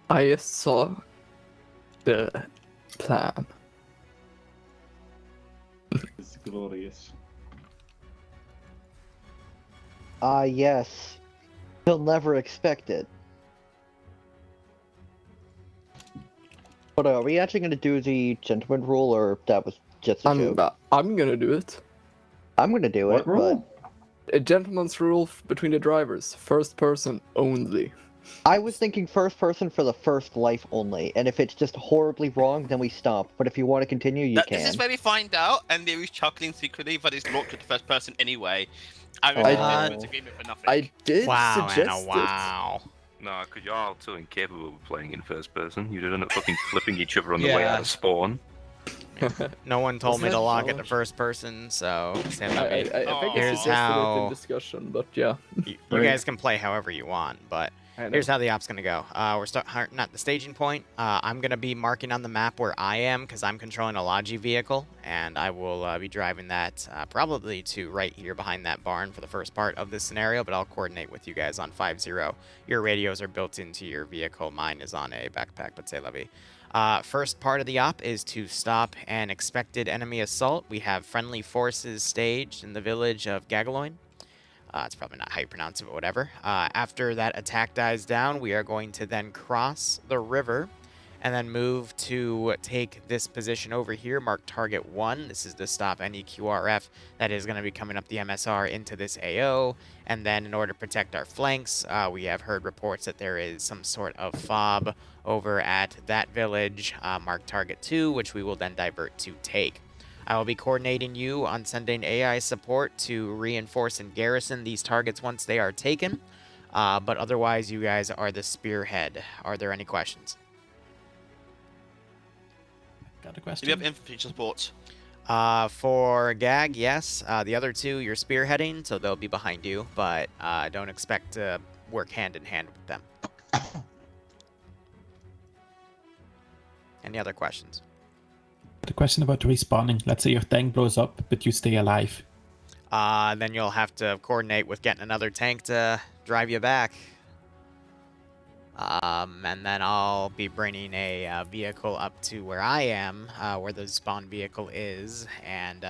I saw the plan. It's glorious. Ah, yes. He'll never expect it. But are we actually going to do the gentleman rule, or that was just a joke? I'm gonna do it. I'm going to do What it, rule? A gentleman's rule between the drivers. First person only. but I was thinking first person for the first life only, and if it's just horribly wrong, then we stop. But if you want to continue, you can. This is where we find out, and Liru's chuckling secretly, but it's locked to the first person anyway. I Oh. resent gentleman's agreement for nothing. I did Wow, suggest Anna, wow. No, because you're all too incapable of playing in first person. You'd end up fucking flipping each other on the way out of spawn. No one told me to Wasn't lock it to knowledge. first person, so I Sam, think I Here's suggested it how- in discussion, but yeah. you guys can play however you want, but here's how the op's gonna go. We're not the staging point. I'm gonna be marking on the map where I am because I'm controlling a Logi vehicle, and I will be driving that probably to right here behind that barn for the first part of this scenario. But I'll coordinate with you guys on 5-0. Your radios are built into your vehicle. Mine is on a backpack, but say levy. First part of the op is to stop an expected enemy assault. We have friendly forces staged in the village of Gagaloin. It's probably not how you pronounce it, but whatever. After that attack dies down, we are going to then cross the river and then move to take this position over here, mark target 1. This is to stop any QRF that is going to be coming up the MSR into this AO. And then in order to protect our flanks, we have heard reports that there is some sort of fob over at that village, mark target 2, which we will then divert to take. I will be coordinating you on sending AI support to reinforce and garrison these targets once they are taken. But otherwise, you guys are the spearhead. Are there any questions? Got a Do question? we have infantry support? For Gag, yes. The other two, you're spearheading, so they'll be behind you. But don't expect to work hand in hand with them. Any other questions? The question about respawning. Let's say your tank blows up, but you stay alive. Then you'll have to coordinate with getting another tank to drive you back. And then I'll be bringing a vehicle up to where I am, where the spawn vehicle is. And,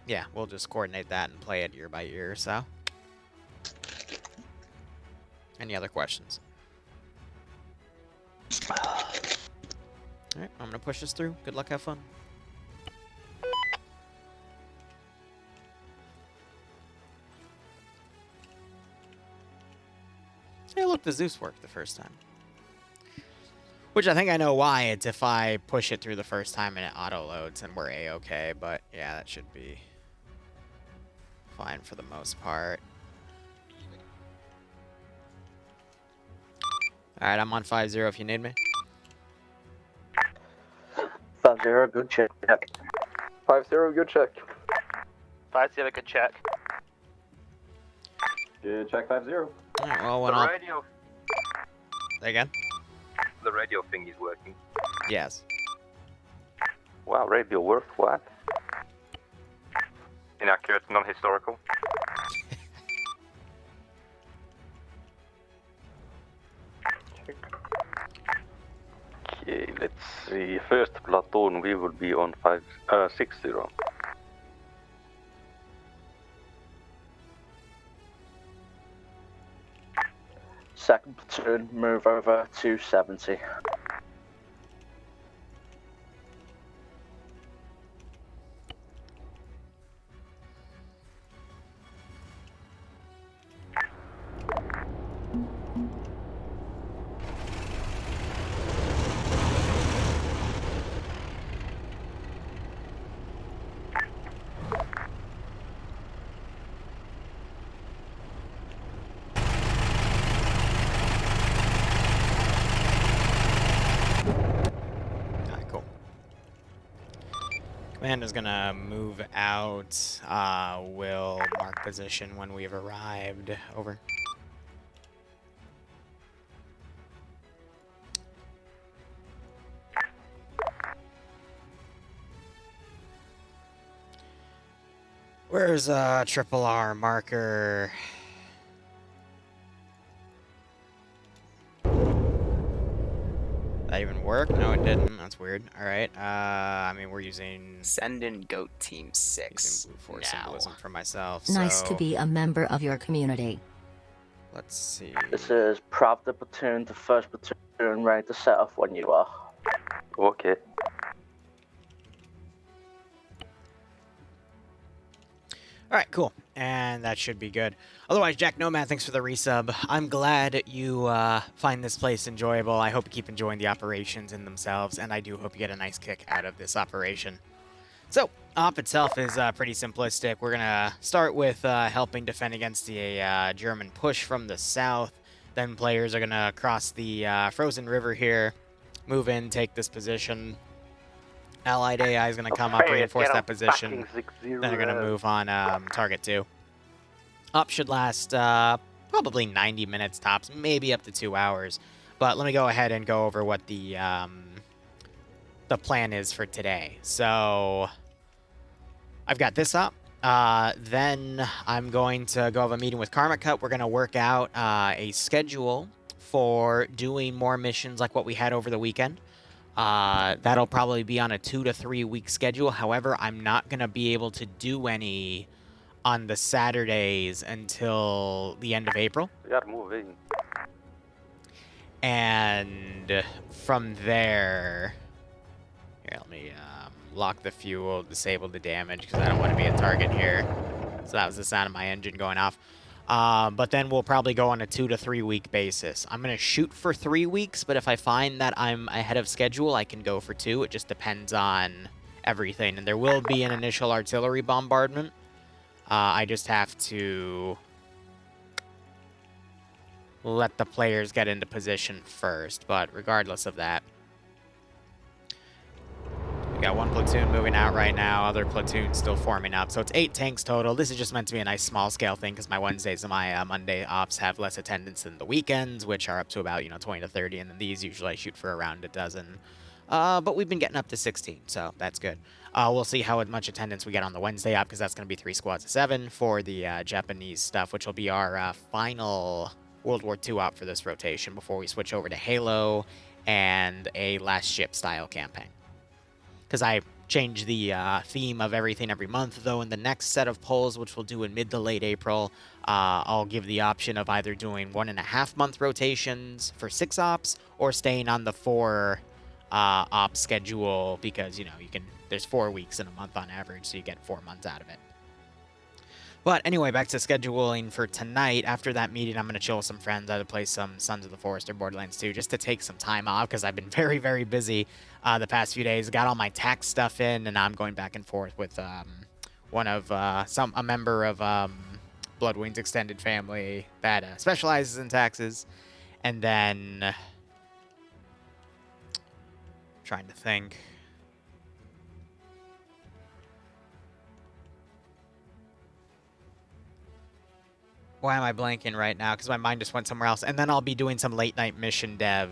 yeah, we'll just coordinate that and play it year by year, so. Any other questions? Alright, I'm gonna push this through. Good luck, have fun. Hey, look, the Zeus worked the first time. Which I think I know why. It's if I push it through the first time and it auto-loads and we're A-okay, but yeah, that should be fine for the most part. Alright, I'm on 5-0 if you need me. 5-0, good check. 5-0, good check. 5-0, good check. Good check 5-0. Alright, well, The when I'll... radio, Again? the radio thing is working. Yes. Wow, radio work, what? Inaccurate, non-historical. Okay, let's see. First platoon, we will be on 6-0. Second platoon, move over to 70. Alright, cool. Commander's gonna move out. We'll mark position when we've arrived. Over. Where's triple R marker? that even work? No, it didn't. That's weird. All right. I mean, we're using Send in Goat Team 6 using blue force now. symbolism for myself. Nice to so be a member of your community. Let's see. This is Pravda Platoon, the first platoon, ready to set off when you are. Okay. All right, cool. And that should be good. Otherwise, Jack Nomad, thanks for the resub. I'm glad you find this place enjoyable. I hope you keep enjoying the operations in themselves, and I do hope you get a nice kick out of this operation. So, op itself is pretty simplistic. We're going to start with helping defend against the German push from the south. Then players are going to cross the frozen river here, move in, take this position. Allied AI is going to come up, reinforce that position. Then they're going to move on target 2. Op should last probably 90 minutes tops, maybe up to 2 hours. But let me go ahead and go over what the plan is for today. So I've got this up. Then I'm going to go have a meeting with Karma Cut. We're going to work out a schedule for doing more missions like what we had over the weekend. That'll probably be on a 2 to 3 week schedule. However, I'm not going to be able to do any on the Saturdays until the end of April. We are moving. And from there... Here, let me lock the fuel, disable the damage, because I don't want to be a target here. So that was the sound of my engine going off. But then we'll probably go on a 2 to 3 week basis. I'm going to shoot for 3 weeks, but if I find that I'm ahead of schedule, I can go for 2. It just depends on everything. And there will be an initial artillery bombardment. I just have to let the players get into position first. But regardless of that, we got 1 platoon moving out right now, other platoon still forming up. So it's 8 tanks total. This is just meant to be a nice small scale thing because my Wednesdays and my Monday ops have less attendance than the weekends, which are up to about, 20 to 30. And then these usually I shoot for around a dozen. But we've been getting up to 16, so that's good. We'll see how much attendance we get on the Wednesday op because that's going to be 3 squads of 7 for the Japanese stuff, which will be our final World War II op for this rotation before we switch over to Halo and a Last Ship style campaign. Because I change the theme of everything every month, though in the next set of polls, which we'll do in mid to late April, I'll give the option of either doing 1.5 month rotations for 6 ops or staying on the 4 op schedule because, there's 4 weeks in a month on average, so you get 4 months out of it. But anyway, back to scheduling for tonight. After that meeting, I'm going to chill with some friends, either play some Sons of the Forest or Borderlands 2, just to take some time off, because I've been very, very busy the past few days. Got all my tax stuff in, and now I'm going back and forth with a member of Bloodwing's extended family that specializes in taxes. And then... trying to think... Why am I blanking right now? Because my mind just went somewhere else. And then I'll be doing some late night mission dev,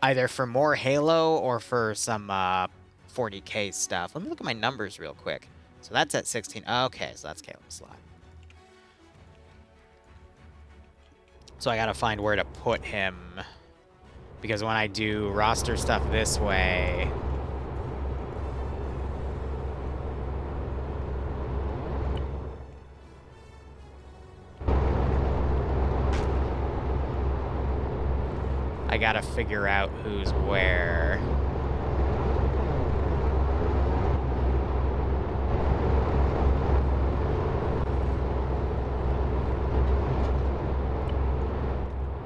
either for more Halo or for some 40K stuff. Let me look at my numbers real quick. So that's at 16. Okay, so that's Caleb's slot. So I gotta find where to put him, because when I do roster stuff this way, I gotta figure out who's where.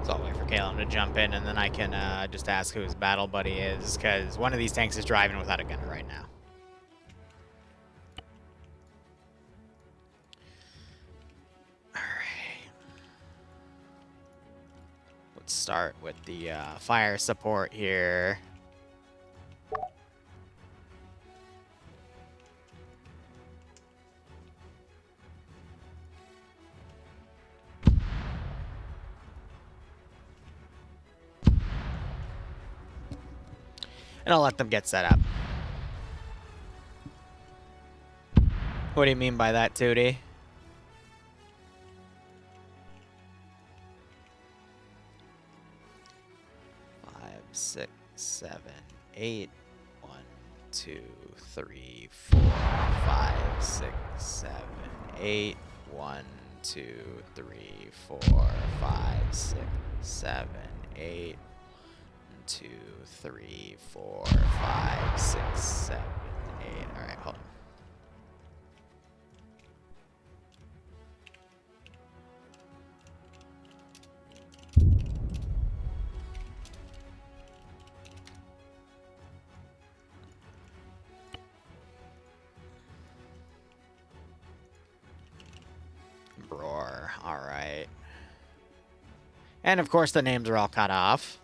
So I'll wait for Caleb to jump in, and then I can just ask who his battle buddy is, because one of these tanks is driving without a gunner right now. Start with the fire support here. And I'll let them get set up. What do you mean by that, Tootie? 6. 7, 8. 1, 2, 3, 4, 5, 6, 7, 8. 1, 2, 3, 4, 5, 6, 7, 8. 2, 3, 4, 5, 6, 7, 8. All right, hold on. Roar. All right. And of course, the names are all cut off.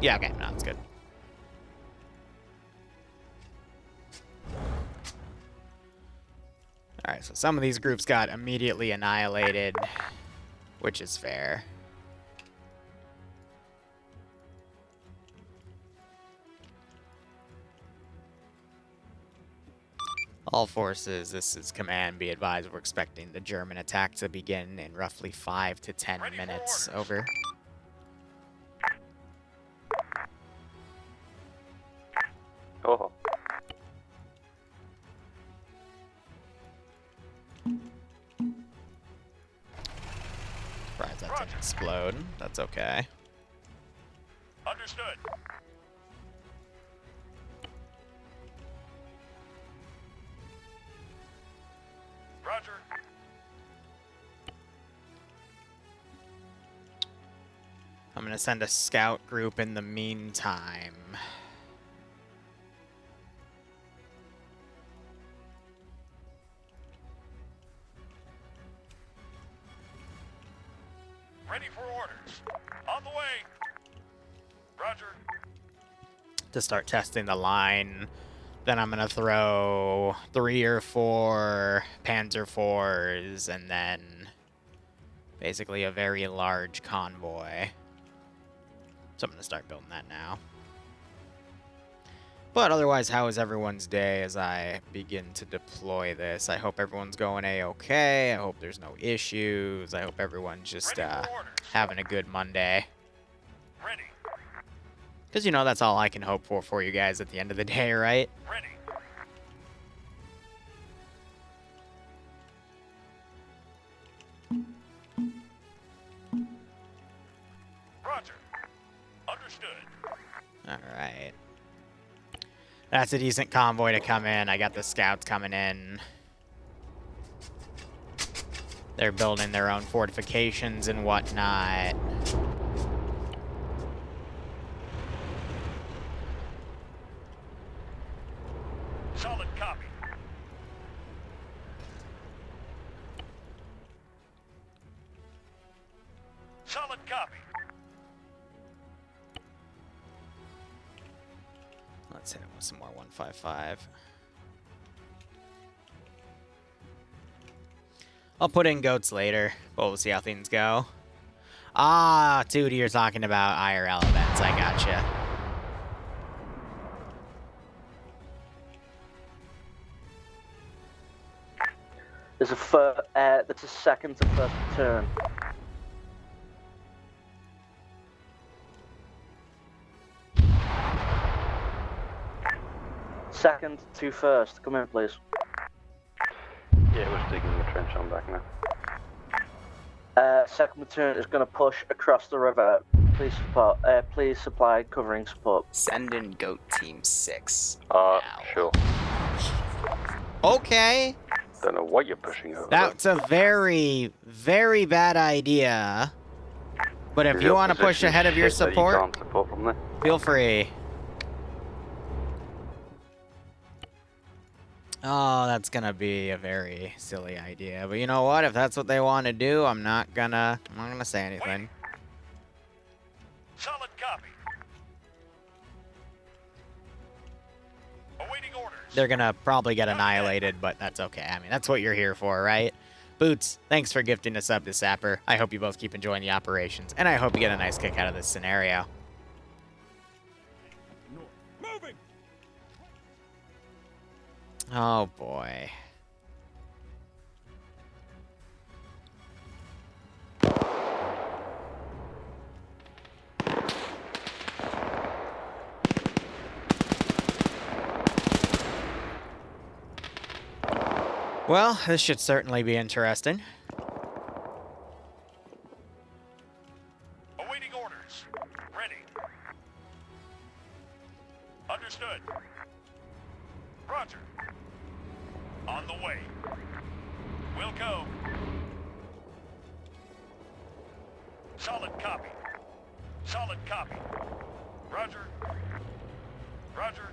Yeah, okay, no, that's good. Alright, so some of these groups got immediately annihilated, which is fair. All forces, this is command, be advised we're expecting the German attack to begin in roughly 5 to 10 minutes. Over. Oh. Surprised that didn't explode. That's okay. Understood. Roger. I'm gonna send a scout group in the meantime. Ready for orders. On the way. Roger. To start testing the line. Then I'm gonna throw 3 or 4 Panzer IVs and then basically a very large convoy. So I'm gonna start building that now. But otherwise, how is everyone's day as I begin to deploy this? I hope everyone's going A-okay. I hope there's no issues. I hope everyone's just having a good Monday. Ready. Because, you know, that's all I can hope for you guys at the end of the day, right? Ready. Roger. Understood. All right. That's a decent convoy to come in. I got the scouts coming in. They're building their own fortifications and whatnot. Solid copy. Solid copy. Let's hit him with some more 155. I'll put in goats later, but we'll see how things go. Ah, dude, you're talking about IRL events. I gotcha. There's a second to first turn. Second to first. Come in, please. Yeah, we're digging the trench on back now. Second platoon is going to push across the river. Please support. Please supply covering support. Send in goat team 6. Sure. Okay. Don't know what you're pushing over. That's a very, very bad idea. But if you want to push ahead of your support, you can't support from there. feel free. Oh, that's gonna be a very silly idea. But you know what? If that's what they want to do, I'm not gonna say anything. Solid copy. Awaiting orders. They're gonna probably get annihilated, but that's okay. I mean, that's what you're here for, right? Boots, thanks for gifting us up to Sapper. I hope you both keep enjoying the operations, and I hope you get a nice kick out of this scenario. Moving. Oh boy. Well, this should certainly be interesting. Awaiting orders. Ready. Understood. Roger. On the way. We'll go. Solid copy. Solid copy. Roger. Roger.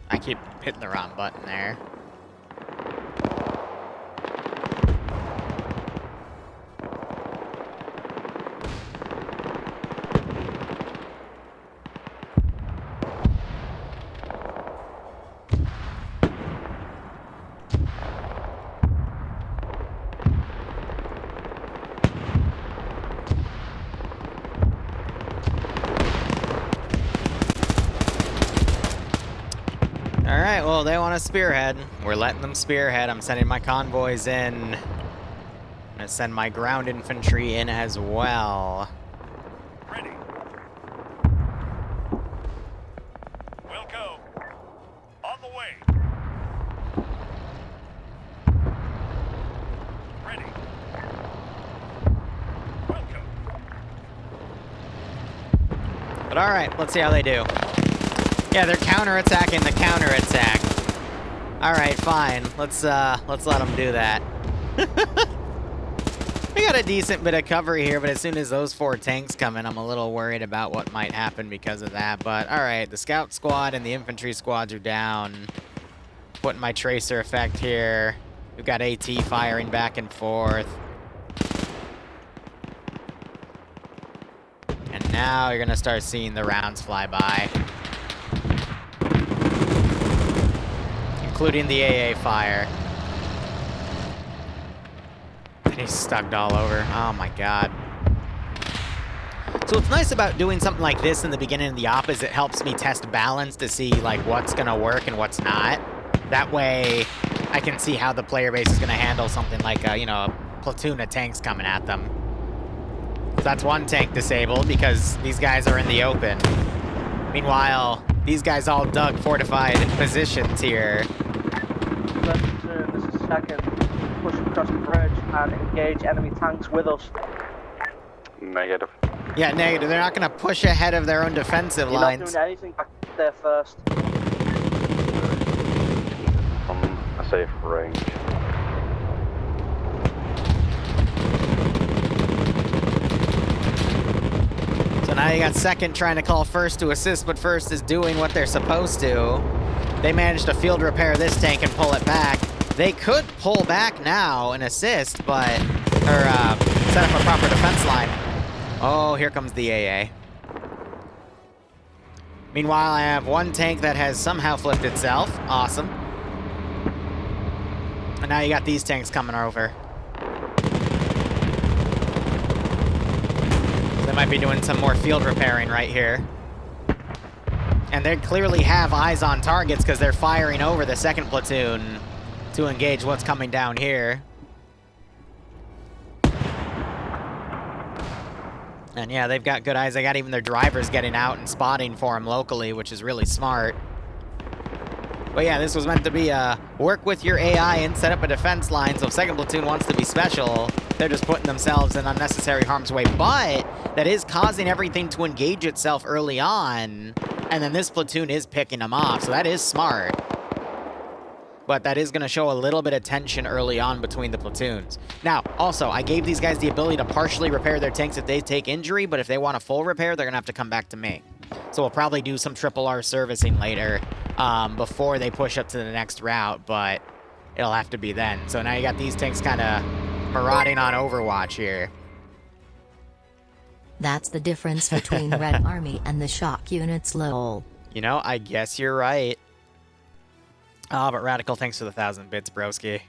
I keep hitting the wrong button there. Alright, well, they want to spearhead. We're letting them spearhead. I'm sending my convoys in. I'm gonna send my ground infantry in as well. Ready. We'll go. On the way. Ready. We'll go. But alright, let's see how they do. Yeah, they're counterattacking the counterattack. Alright, fine. Let's let them do that. We got a decent bit of cover here, but as soon as those 4 tanks come in, I'm a little worried about what might happen because of that. But alright, the scout squad and the infantry squads are down. Putting my tracer effect here. We've got AT firing back and forth. And now you're gonna start seeing the rounds fly by. Including the AA fire. And he's stuck all over. Oh my god. So what's nice about doing something like this in the beginning of the op is it helps me test balance to see like what's gonna work and what's not. That way I can see how the player base is gonna handle something like you know, a platoon of tanks coming at them. So that's one tank disabled because these guys are in the open. Meanwhile, these guys all dug fortified positions here. This is second. Push across the bridge and engage enemy tanks with us. Negative. Yeah, negative. They're not going to push ahead of their own defensive You're lines. not doing anything back there first. From a safe range. So now you got second trying to call first to assist, but first is doing what they're supposed to. They managed to field repair this tank and pull it back. They could pull back now and assist, but... or, set up a proper defense line. Oh, here comes the AA. Meanwhile, I have one tank that has somehow flipped itself. Awesome. And now you got these tanks coming over. They might be doing some more field repairing right here. And they clearly have eyes on targets because they're firing over the second platoon to engage what's coming down here. And yeah, they've got good eyes. They got even their drivers getting out and spotting for them locally, which is really smart. But yeah, this was meant to be a work with your AI and set up a defense line. So if second platoon wants to be special, they're just putting themselves in unnecessary harm's way. But that is causing everything to engage itself early on. And then this platoon is picking them off. So that is smart. But that is going to show a little bit of tension early on between the platoons. Now, also, I gave these guys the ability to partially repair their tanks if they take injury, but if they want a full repair, they're going to have to come back to me. So we'll probably do some RRR servicing later before they push up to the next route, but it'll have to be then. So now you got these tanks kind of marauding on Overwatch here. That's the difference between Red Army and the shock units, lol. You know, I guess you're right. Oh, but Radical, thanks for the 1,000 bits, broski.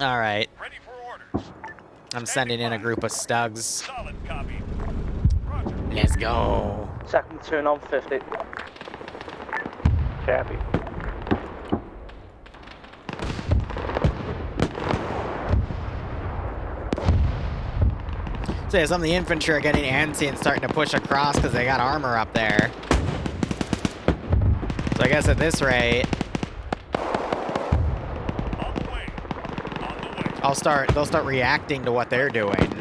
All right. Ready for orders. I'm sending in a group of Stugs. Solid copy. Let's go. Second platoon on 50. Copy. So yeah, some of the infantry are getting antsy and starting to push across because they got armor up there. So I guess at this rate, they'll start reacting to what they're doing.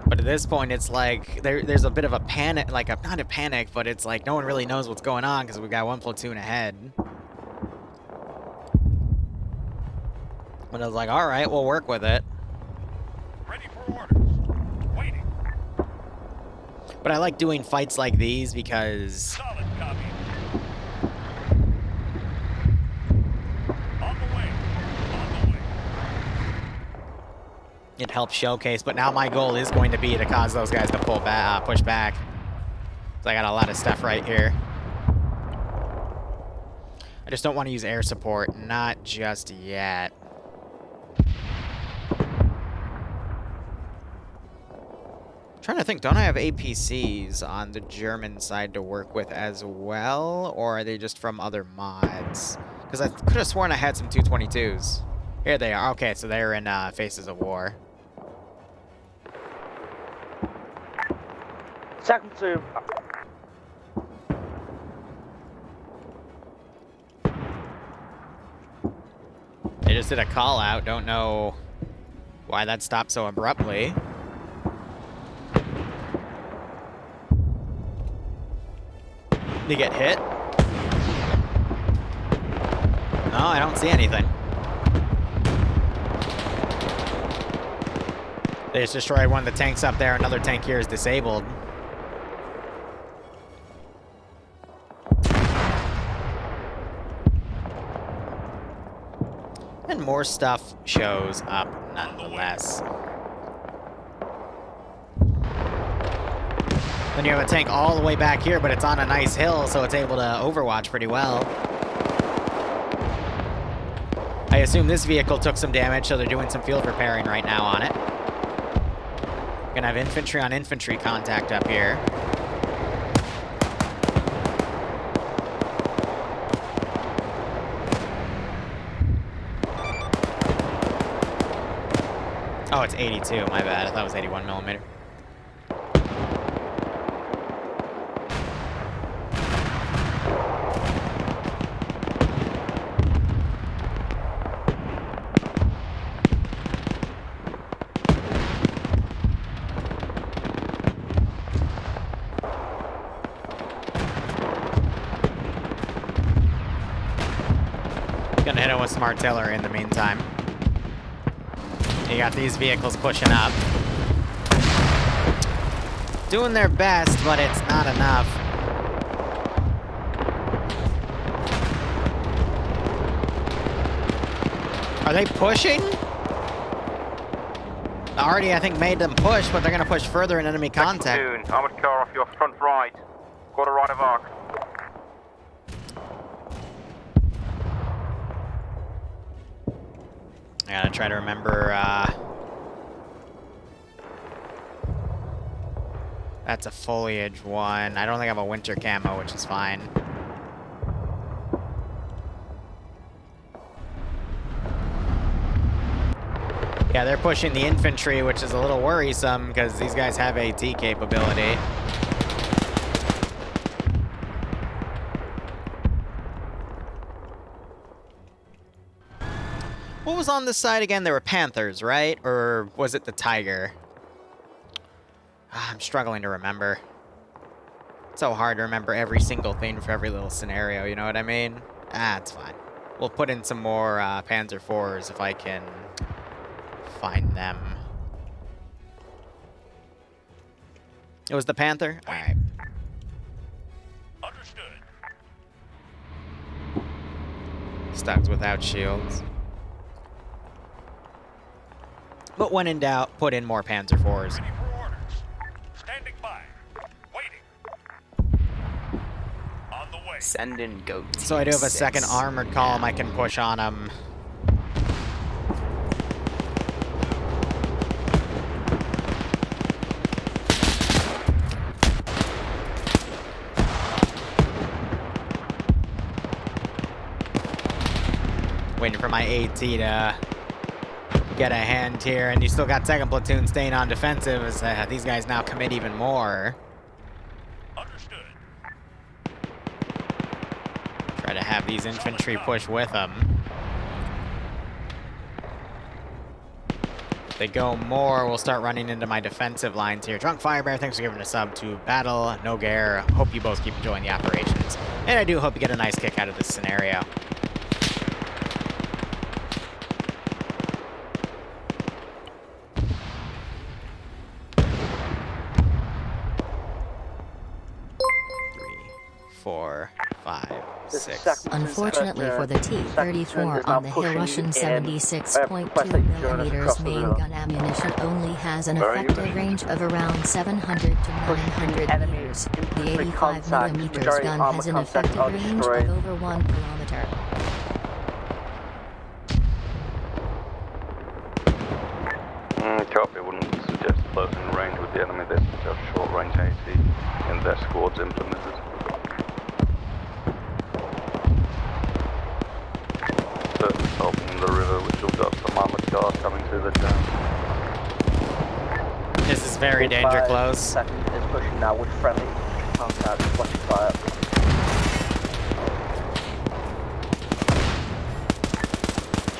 But at this point, it's like there's a bit of a panic, like not a panic, but it's like no one really knows what's going on because we've got one platoon ahead. But I was like, all right, we'll work with it. Ready for orders. Waiting. But I like doing fights like these because Solid copy. On the way. On the way. it helps showcase. But now my goal is going to be to cause those guys to pull back, push back. So I got a lot of stuff right here. I just don't want to use air support, not just yet. Trying to think, don't I have APCs on the German side to work with as well, or are they just from other mods? Because I could have sworn I had some 222s. Here they are. Okay, so they're in Faces of War. Second platoon. They just did a call out. Don't know why that stopped so abruptly. Did he get hit? No, I don't see anything. They just destroyed one of the tanks up there. Another tank here is disabled. And more stuff shows up nonetheless. Then you have a tank all the way back here, but it's on a nice hill, so it's able to overwatch pretty well. I assume this vehicle took some damage, so they're doing some field repairing right now on it. Gonna have infantry on infantry contact up here. Oh, it's 82, my bad. I thought it was 81 millimeter. Gonna hit it with some artillery in the meantime. You got these vehicles pushing up. Doing their best, but it's not enough. Are they pushing? Already, I think, made them push, but they're going to push further in enemy contact. Platoon, armored car off your front right. Quarter right of arc. I gotta try to remember, that's a foliage one. I don't think I have a winter camo, which is fine. Yeah, they're pushing the infantry, which is a little worrisome because these guys have AT capability. What was on this side again? There were Panthers, right? Or was it the Tiger? I'm struggling to remember. It's so hard to remember every single thing for every little scenario, you know what I mean? Ah, it's fine. We'll put in some more Panzer IVs if I can find them. It was the Panther? Alright. Understood. Stugs without shields. But when in doubt, put in more Panzer IVs. Ready for orders. Standing by. Waiting. On the way. Send in goat team So I do have a 6. second armored column I can push on them. Waiting for my AT to get a hand here, and you still got second platoon staying on defensive as these guys now commit even more. Understood. Try to have these infantry push with them. If they go more, we'll start running into my defensive lines here. Drunk Firebear, thanks for giving a sub to Battle. No Gare, hope you both keep enjoying the operations. And I do hope you get a nice kick out of this scenario. Four, five, six. Unfortunately for the T-34 on the hill, Russian 76.2 millimeters main gun ammunition only has an effective range of around 700 to 900 meters. The 85 millimeters gun has an effective range of over 1 kilometer. Copy, wouldn't suggest closing range with the enemy. There's just short range AT in their squads implemented. Opening the river, which will got some armored cars coming through the town. This is very danger close. Second is pushing now with friendly contact, watching fire.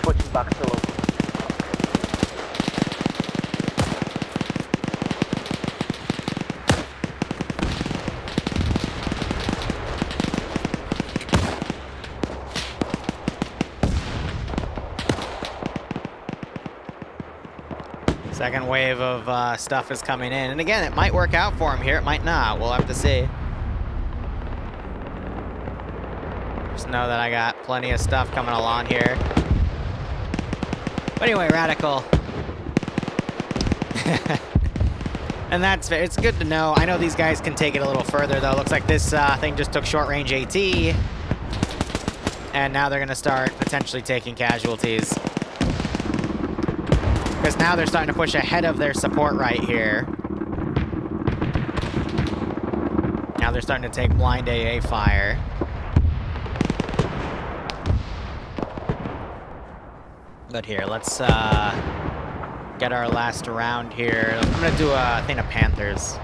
Switching back to low. Second wave of stuff is coming in. And again, it might work out for him here. It might not. We'll have to see. Just know that I got plenty of stuff coming along here. But anyway, Radical. And that's fair. It's good to know. I know these guys can take it a little further, though. Looks like this thing just took short-range AT. And now they're going to start potentially taking casualties. Because now they're starting to push ahead of their support right here. Now they're starting to take blind AA fire. But here, let's get our last round here. I'm going to do a thing of Panthers.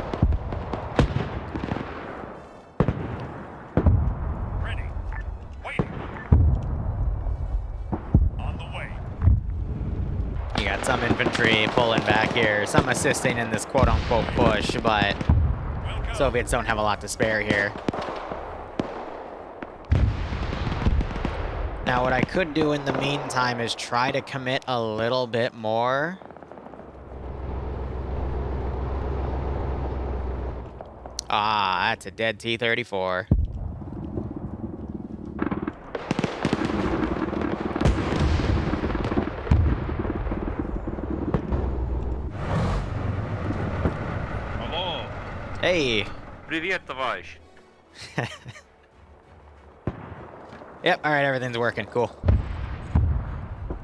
Ready. Waiting. On the way. You got some infantry pulling back here, some assisting in this quote-unquote push, but Soviets don't have a lot to spare here. Now, what I could do in the meantime is try to commit a little bit more. Ah, that's a dead T-34. Hey. Привет, товарищ. Yep, alright, everything's working. Cool.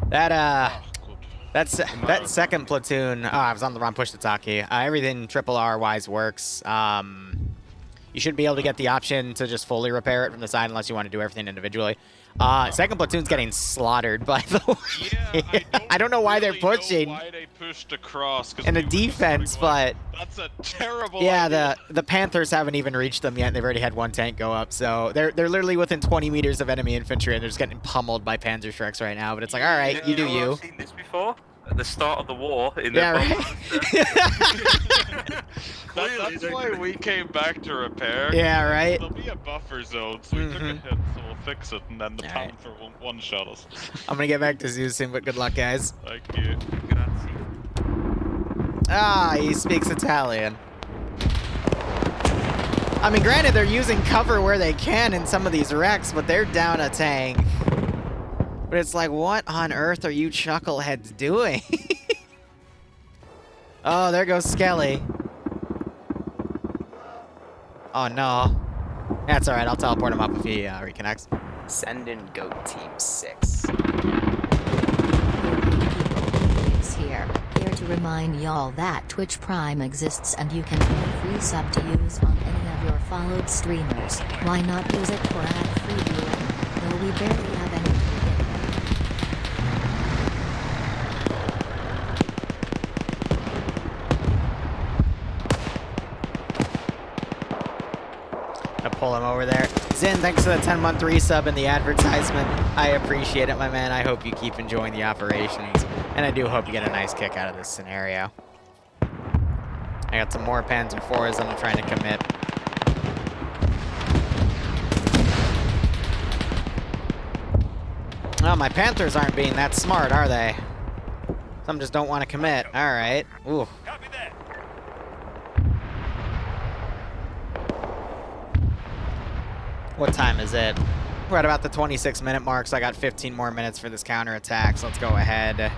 That second platoon... Oh, I was on the wrong push to Taki. Everything triple R-wise works. You should be able to get the option to just fully repair it from the side unless you want to do everything individually. Second platoon's getting slaughtered, by the way. Yeah, I don't know why they're pushing. Know why they pushed across, in a defense, but... That's a terrible idea. the Panthers haven't even reached them yet. They've already had one tank go up, so they're literally within 20 meters of enemy infantry, and they're just getting pummeled by Panzerschrecks right now. But it's like, all right, you do you. I've seen this before. At the start of the war, in yeah, the That's why we came back to repair. Yeah, right. There'll be a buffer zone, so we took a hit, so we'll fix it, and then the Panther won't one-shot us. I'm gonna get back to Zeus soon, but good luck, guys. Thank you. Ah, he speaks Italian. I mean, granted, they're using cover where they can in some of these wrecks, but they're down a tank. But it's like, what on earth are you chuckleheads doing? Oh, there goes Skelly. Oh, no. That's all right. I'll teleport him up if he reconnects. Send in Goat Team 6. It's here to remind y'all that Twitch Prime exists and you can earn free sub to use on any of your followed streamers. Why not use it for ad-free viewing? Though we barely have any. pull him over there. Zin, thanks for the 10-month resub and the advertisement. I appreciate it, my man. I hope you keep enjoying the operations. And I do hope you get a nice kick out of this scenario. I got some more Panzer IVs I'm trying to commit. Oh, my Panthers aren't being that smart, are they? Some just don't want to commit. All right. Ooh. Copy that. What time is it? We're at about the 26-minute mark, so I got 15 more minutes for this counterattack, so let's go ahead.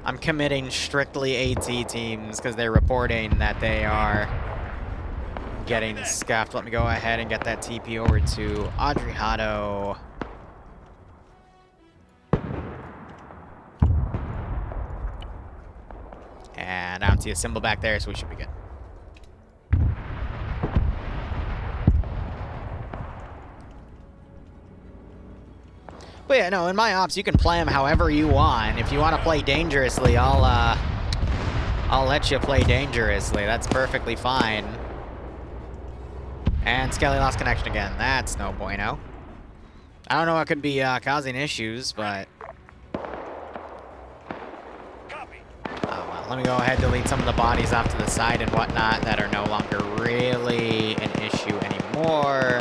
I'm committing strictly AT teams because they're reporting that they are getting scuffed. Let me go ahead and get that TP over to Audrey Hotto. And I don't see a symbol back there, so we should be good. But yeah, no, in my ops, you can play them however you want. If you want to play dangerously, I'll let you play dangerously. That's perfectly fine. And Skelly lost connection again. That's no bueno. I don't know what could be causing issues, but... Oh, well, let me go ahead and delete some of the bodies off to the side and whatnot that are no longer really an issue anymore.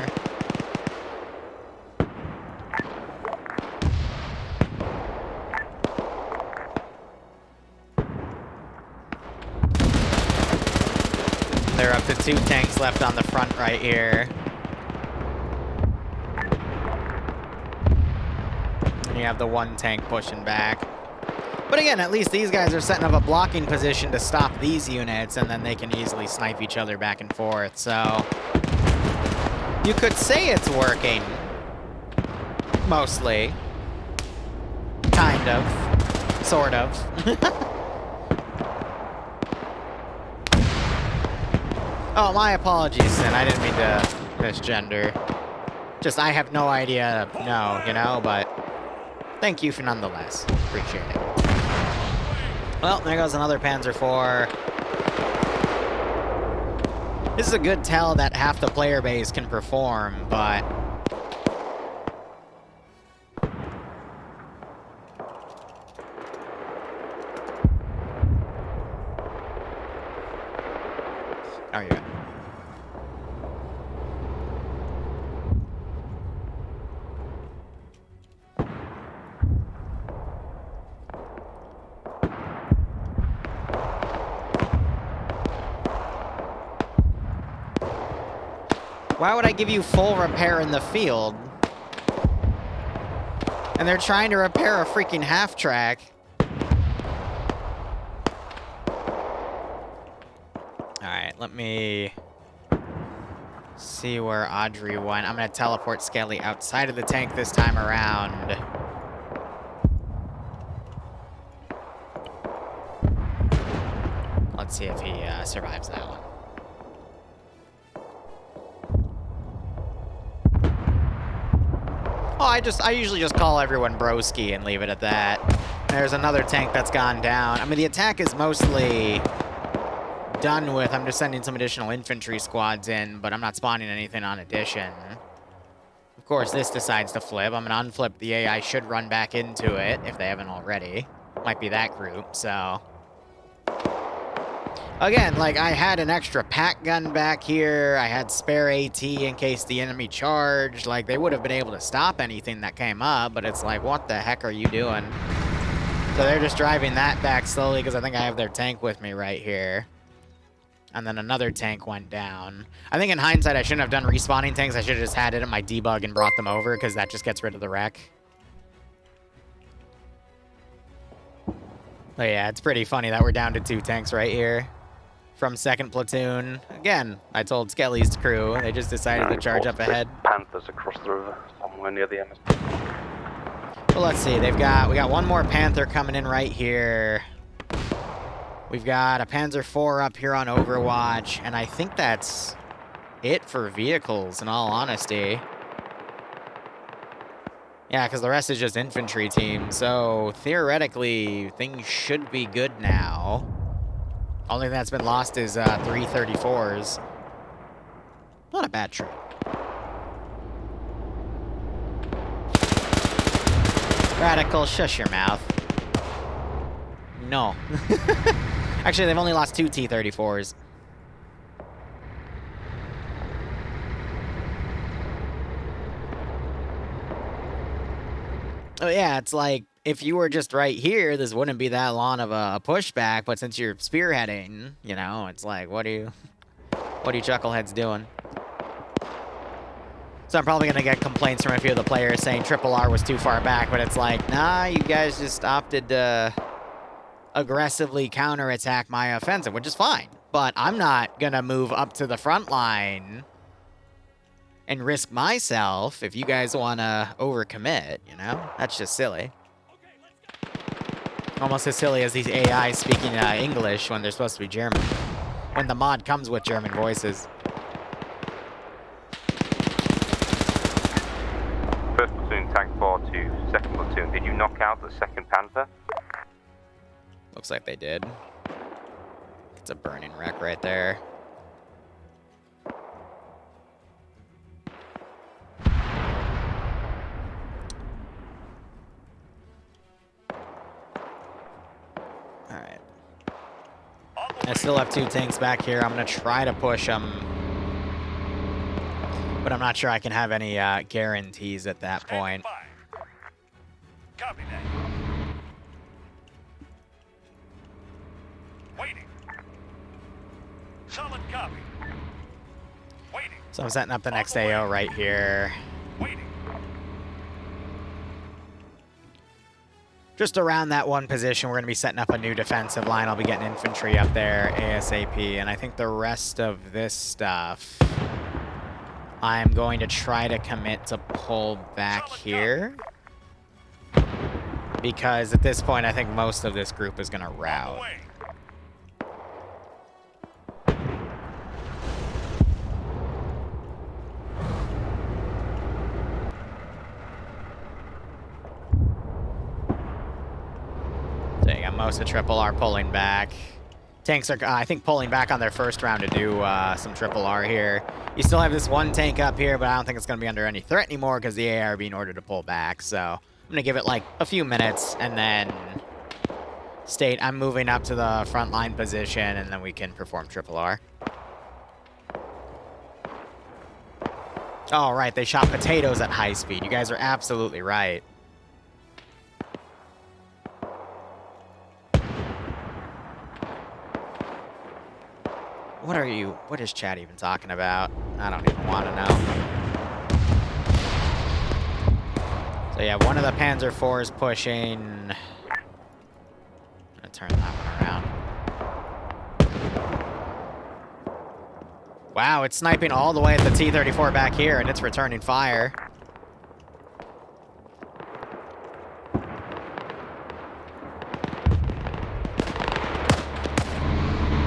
They're up to 2 tanks left on the front right here. And you have the 1 tank pushing back. But again, at least these guys are setting up a blocking position to stop these units, and then they can easily snipe each other back and forth. So you could say it's working. Mostly. Kind of. Sort of. Oh, my apologies, Sin. I didn't mean to misgender. Just, I have no idea, no, you know, but thank you for nonetheless. Appreciate it. Well, there goes another Panzer IV. This is a good tell that half the player base can perform, but... Oh, yeah. Why would I give you full repair in the field? And they're trying to repair a freaking half-track. Alright, let me see where Audrey went. I'm going to teleport Skelly outside of the tank this time around. Let's see if he survives that one. Oh, I usually just call everyone broski and leave it at that. There's another tank that's gone down. I mean, the attack is mostly done with. I'm just sending some additional infantry squads in, but I'm not spawning anything on addition. Of course, this decides to flip. I'm going to unflip the AI. Should run back into it if they haven't already. Might be that group, so... Again, like, I had an extra pack gun back here. I had spare AT in case the enemy charged. Like, they would have been able to stop anything that came up, but it's like, what the heck are you doing? So they're just driving that back slowly because I think I have their tank with me right here. And then another tank went down. I think in hindsight, I shouldn't have done respawning tanks. I should have just had it in my debug and brought them over because that just gets rid of the wreck. But yeah, it's pretty funny that we're down to 2 tanks right here. From 2nd Platoon. Again, I told Skelly's crew. They just decided to charge up ahead. Panthers across the river, somewhere near the MS. Well, let's see. We got one more Panther coming in right here. We've got a Panzer IV up here on Overwatch, and I think that's it for vehicles, in all honesty. Yeah, because the rest is just infantry team, so theoretically, things should be good now. Only thing that's been lost is 3 34s. Not a bad trade. Radical, shush your mouth. No. Actually, they've only lost 2 T-34s. Oh yeah, it's like, if you were just right here, this wouldn't be that long of a pushback, but since you're spearheading, you know, it's like, what are you chuckleheads doing? So I'm probably gonna get complaints from a few of the players saying Triple R was too far back, but it's like, nah, you guys just opted to aggressively counterattack my offensive, which is fine. But I'm not gonna move up to the front line and risk myself if you guys wanna overcommit, you know? That's just silly. Almost as silly as these AI speaking English when they're supposed to be German. When the mod comes with German voices. First platoon tank 4 to second platoon. Did you knock out the second Panther? Looks like they did. It's a burning wreck right there. Alright. I still have 2 tanks back here. I'm going to try to push them. But I'm not sure I can have any guarantees at that point. Copy that. Waiting. Solid copy. Waiting. So I'm setting up the next AO right here. Waiting. Just around that one position, we're going to be setting up a new defensive line. I'll be getting infantry up there ASAP. And I think the rest of this stuff, I'm going to try to commit to pull back here. Because at this point, I think most of this group is going to rout. So you got most of Triple R pulling back. Tanks are, I think, pulling back on their first round to do some Triple R here. You still have this one tank up here, but I don't think it's going to be under any threat anymore because the AI are being ordered to pull back. So I'm going to give it like a few minutes and then state I'm moving up to the front line position and then we can perform Triple R. Oh, right, they shot potatoes at high speed. You guys are absolutely right. What is chat even talking about? I don't even want to know. So yeah, one of the Panzer IVs pushing. I'm gonna turn that one around. Wow, it's sniping all the way at the T-34 back here, and it's returning fire.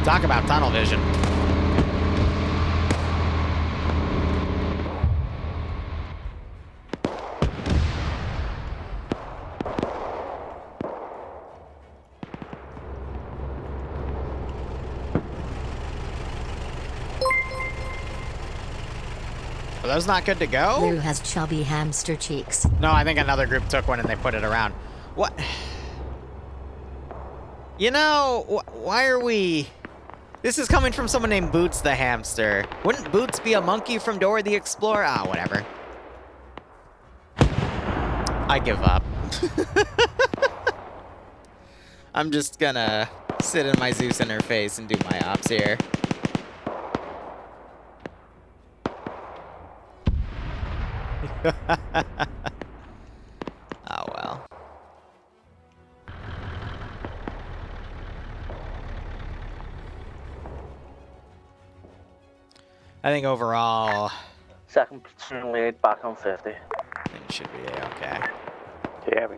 Talk about tunnel vision. Are those not good to go? Liru has chubby hamster cheeks. No, I think another group took one and they put it around. What? You know, why are we... This is coming from someone named Boots the Hamster. Wouldn't Boots be a monkey from Dora the Explorer? Ah, whatever. I give up. I'm just gonna sit in my Zeus interface and do my ops here. Oh, well. I think overall... Second platoon lead back on 50. It should be okay. Yeah.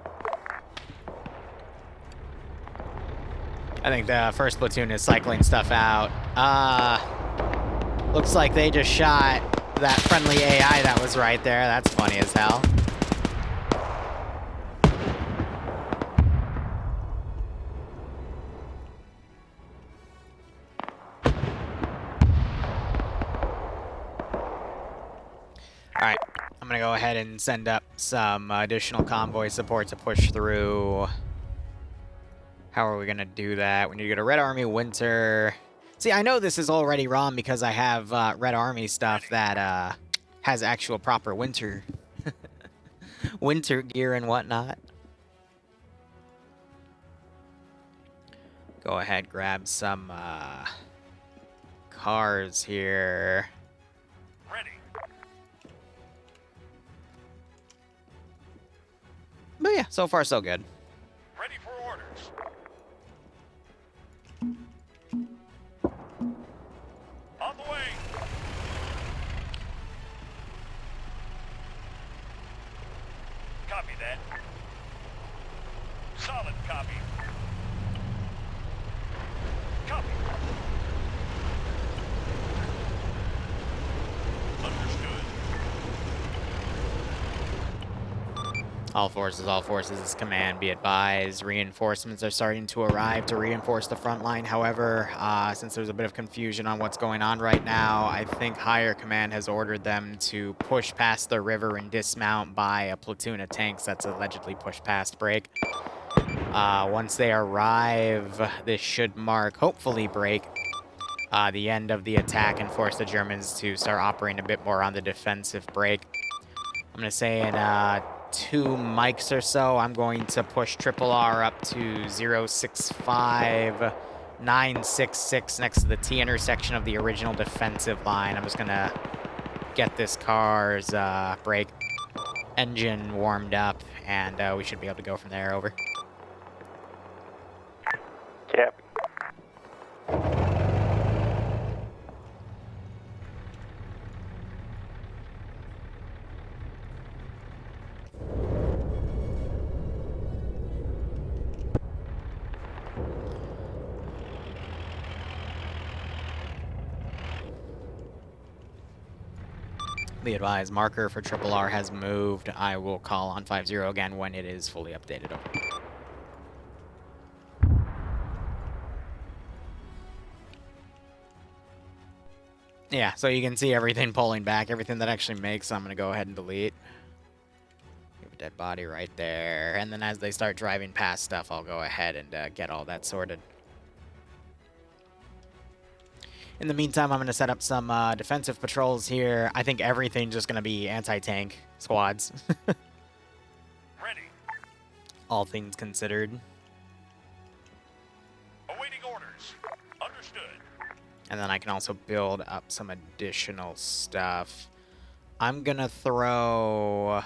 I think the first platoon is cycling stuff out. Looks like they just shot that friendly AI that was right there. That's funny as hell. Alright, I'm gonna go ahead and send up some additional convoy support to push through. How are we going to do that? We need to go to Red Army Winter. See, I know this is already wrong because I have Red Army stuff that has actual proper winter winter gear and whatnot. Go ahead, grab some cars here. Ready. But yeah, so far so good. Ready for orders. On the way. Copy that. Solid copy. Copy. Understood. All forces, this is command. Be advised, reinforcements are starting to arrive to reinforce the front line. However, since there's a bit of confusion on what's going on right now, I think higher command has ordered them to push past the river and dismount by a platoon of tanks that's allegedly pushed past break. Once they arrive, this should mark, hopefully break, the end of the attack and force the Germans to start operating a bit more on the defensive break. I'm going to say in 2 mics or so, I'm going to push R up to 065-966 next to the T intersection of the original defensive line. I'm just going to get this car's brake engine warmed up, and we should be able to go from there. Over. Cap. Be advised, marker for R has moved. I will call on 50 again when it is fully updated. Over. Yeah, so you can see everything pulling back, everything that actually makes. I'm going to go ahead and delete. Leave a dead body right there. And then as they start driving past stuff, I'll go ahead and get all that sorted. In the meantime, I'm going to set up some defensive patrols here. I think everything's just going to be anti-tank squads. Ready. All things considered. Awaiting orders. Understood. And then I can also build up some additional stuff. I'm going to throw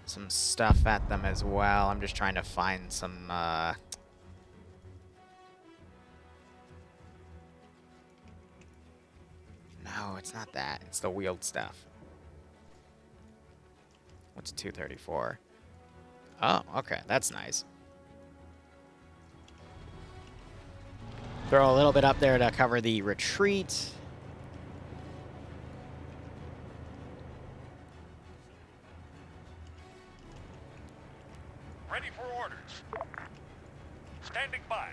some stuff at them as well. I'm just trying to find some... No, it's not that. It's the wheeled stuff. What's a 234? Oh, okay. That's nice. Throw a little bit up there to cover the retreat. Ready for orders. Standing by.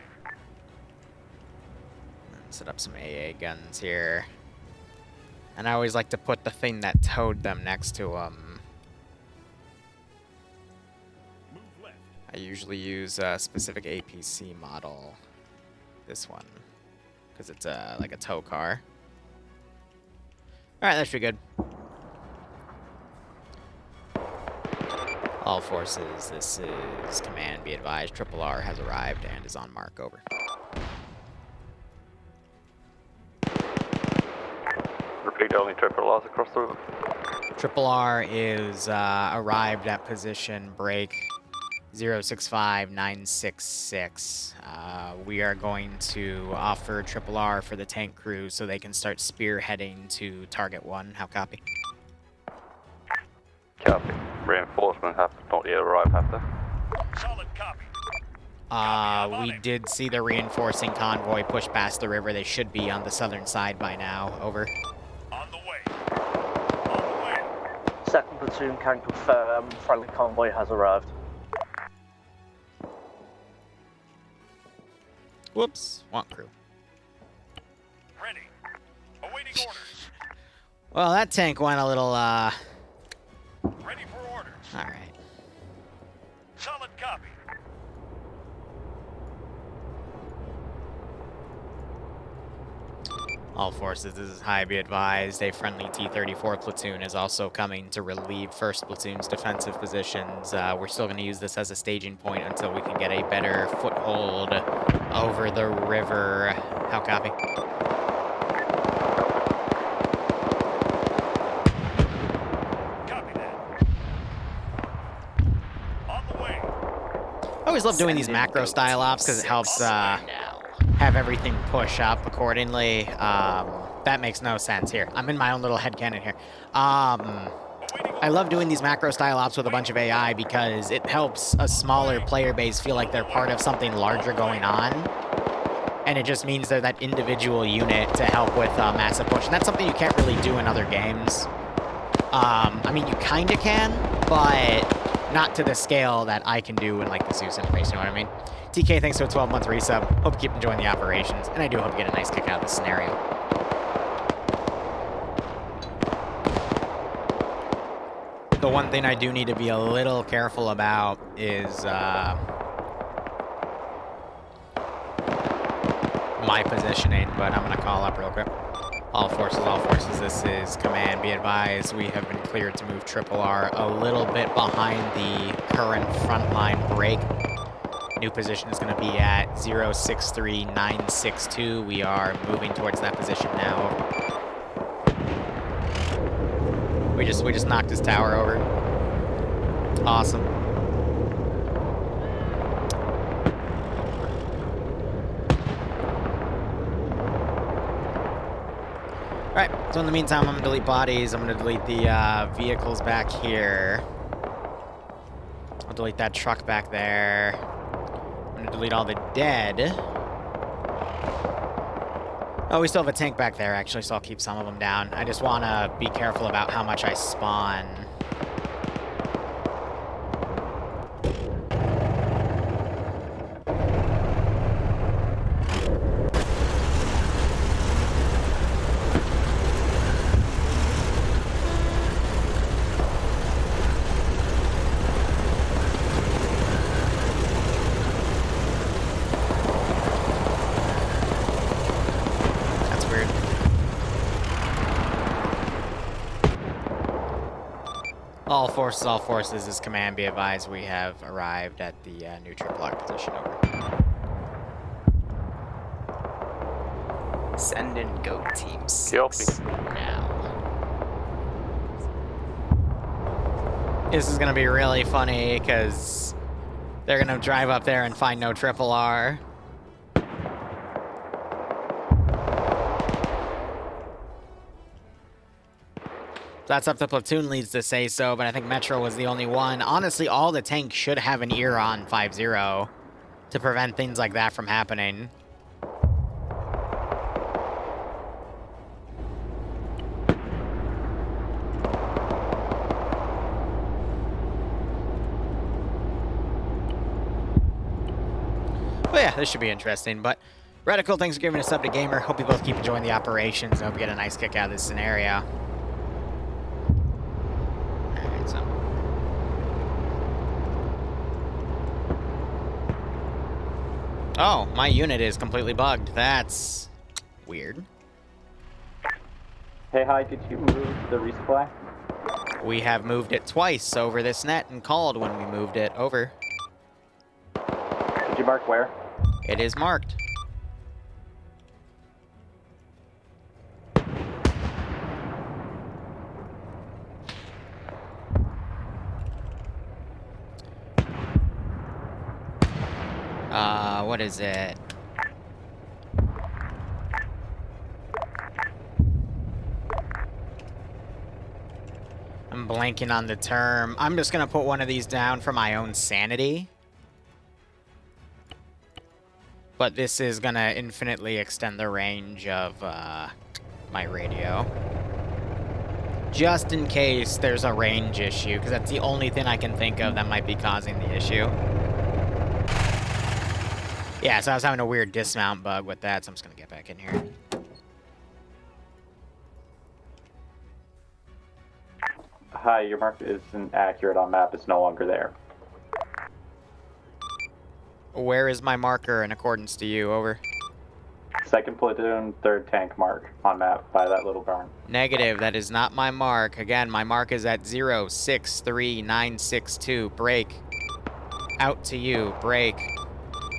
Set up some AA guns here. And I always like to put the thing that towed them next to them. I usually use a specific APC model. This one. Because it's like a tow car. Alright, that should be good. All forces, this is command. Be advised, R has arrived and is on mark. Over. Repeat, only R's across the river. R is arrived at position break 065-966. We are going to offer R for the tank crew so they can start spearheading to target 1. How copy? Copy. Reinforcements have not yet arrived, have they? Solid copy. We did see the reinforcing convoy push past the river. They should be on the southern side by now. Over. On the way. On the way. Second platoon can confirm friendly convoy has arrived. Whoops. Want crew. Ready. Awaiting orders. Well, that tank went a little All forces, this is high, be advised. A friendly T-34 platoon is also coming to relieve 1st Platoon's defensive positions. We're still going to use this as a staging point until we can get a better foothold over the river. How copy? Copy that. On the way. I always love doing these macro style ops because it helps have everything push up accordingly. That makes no sense here. I'm in my own little headcanon here. I love doing these macro style ops with a bunch of AI because it helps a smaller player base feel like they're part of something larger going on. And it just means they're that individual unit to help with massive push. And that's something you can't really do in other games. I mean, you kind of can, but not to the scale that I can do in like the Zeus interface, you know what I mean? TK, thanks for a 12-month resub. Hope you keep enjoying the operations, and I do hope you get a nice kick out of this scenario. The one thing I do need to be a little careful about is my positioning, but I'm going to call up real quick. All forces, this is command. Be advised, we have been cleared to move Triple R a little bit behind the current frontline break. New position is going to be at 063962. We are moving towards that position now. We just knocked his tower over. Awesome. Alright, so in the meantime, I'm going to delete bodies. I'm going to delete the vehicles back here. I'll delete that truck back there. I'm going to delete all the dead. Oh, we still have a tank back there, actually, so I'll keep some of them down. I just want to be careful about how much I spawn. All forces, this is command. Be advised, we have arrived at the new triple lock position. Over. Send in GOAT Team 6 now. This is going to be really funny because they're going to drive up there and find no triple R. That's up to platoon leads to say so, but I think Metro was the only one. Honestly, all the tanks should have an ear on 5-0 to prevent things like that from happening. Well, yeah, this should be interesting, but Radical, thanks for giving us up to Gamer. Hope you both keep enjoying the operations and hope you get a nice kick out of this scenario. Oh, my unit is completely bugged. That's weird. Hey, hi, did you move the resupply? We have moved it twice over this net and called when we moved it over. Did you mark where? It is marked. What is it? I'm blanking on the term. I'm just gonna put one of these down for my own sanity. But this is gonna infinitely extend the range of my radio. Just in case there's a range issue, because that's the only thing I can think of that might be causing the issue. Yeah, so I was having a weird dismount bug with that, so I'm just going to get back in here. Hi, your mark isn't accurate on map. It's no longer there. Where is my marker in accordance to you? Over. Second platoon, third tank mark on map by that little barn. Negative, that is not my mark. Again, my mark is at 063962. Break. Out to you. Break.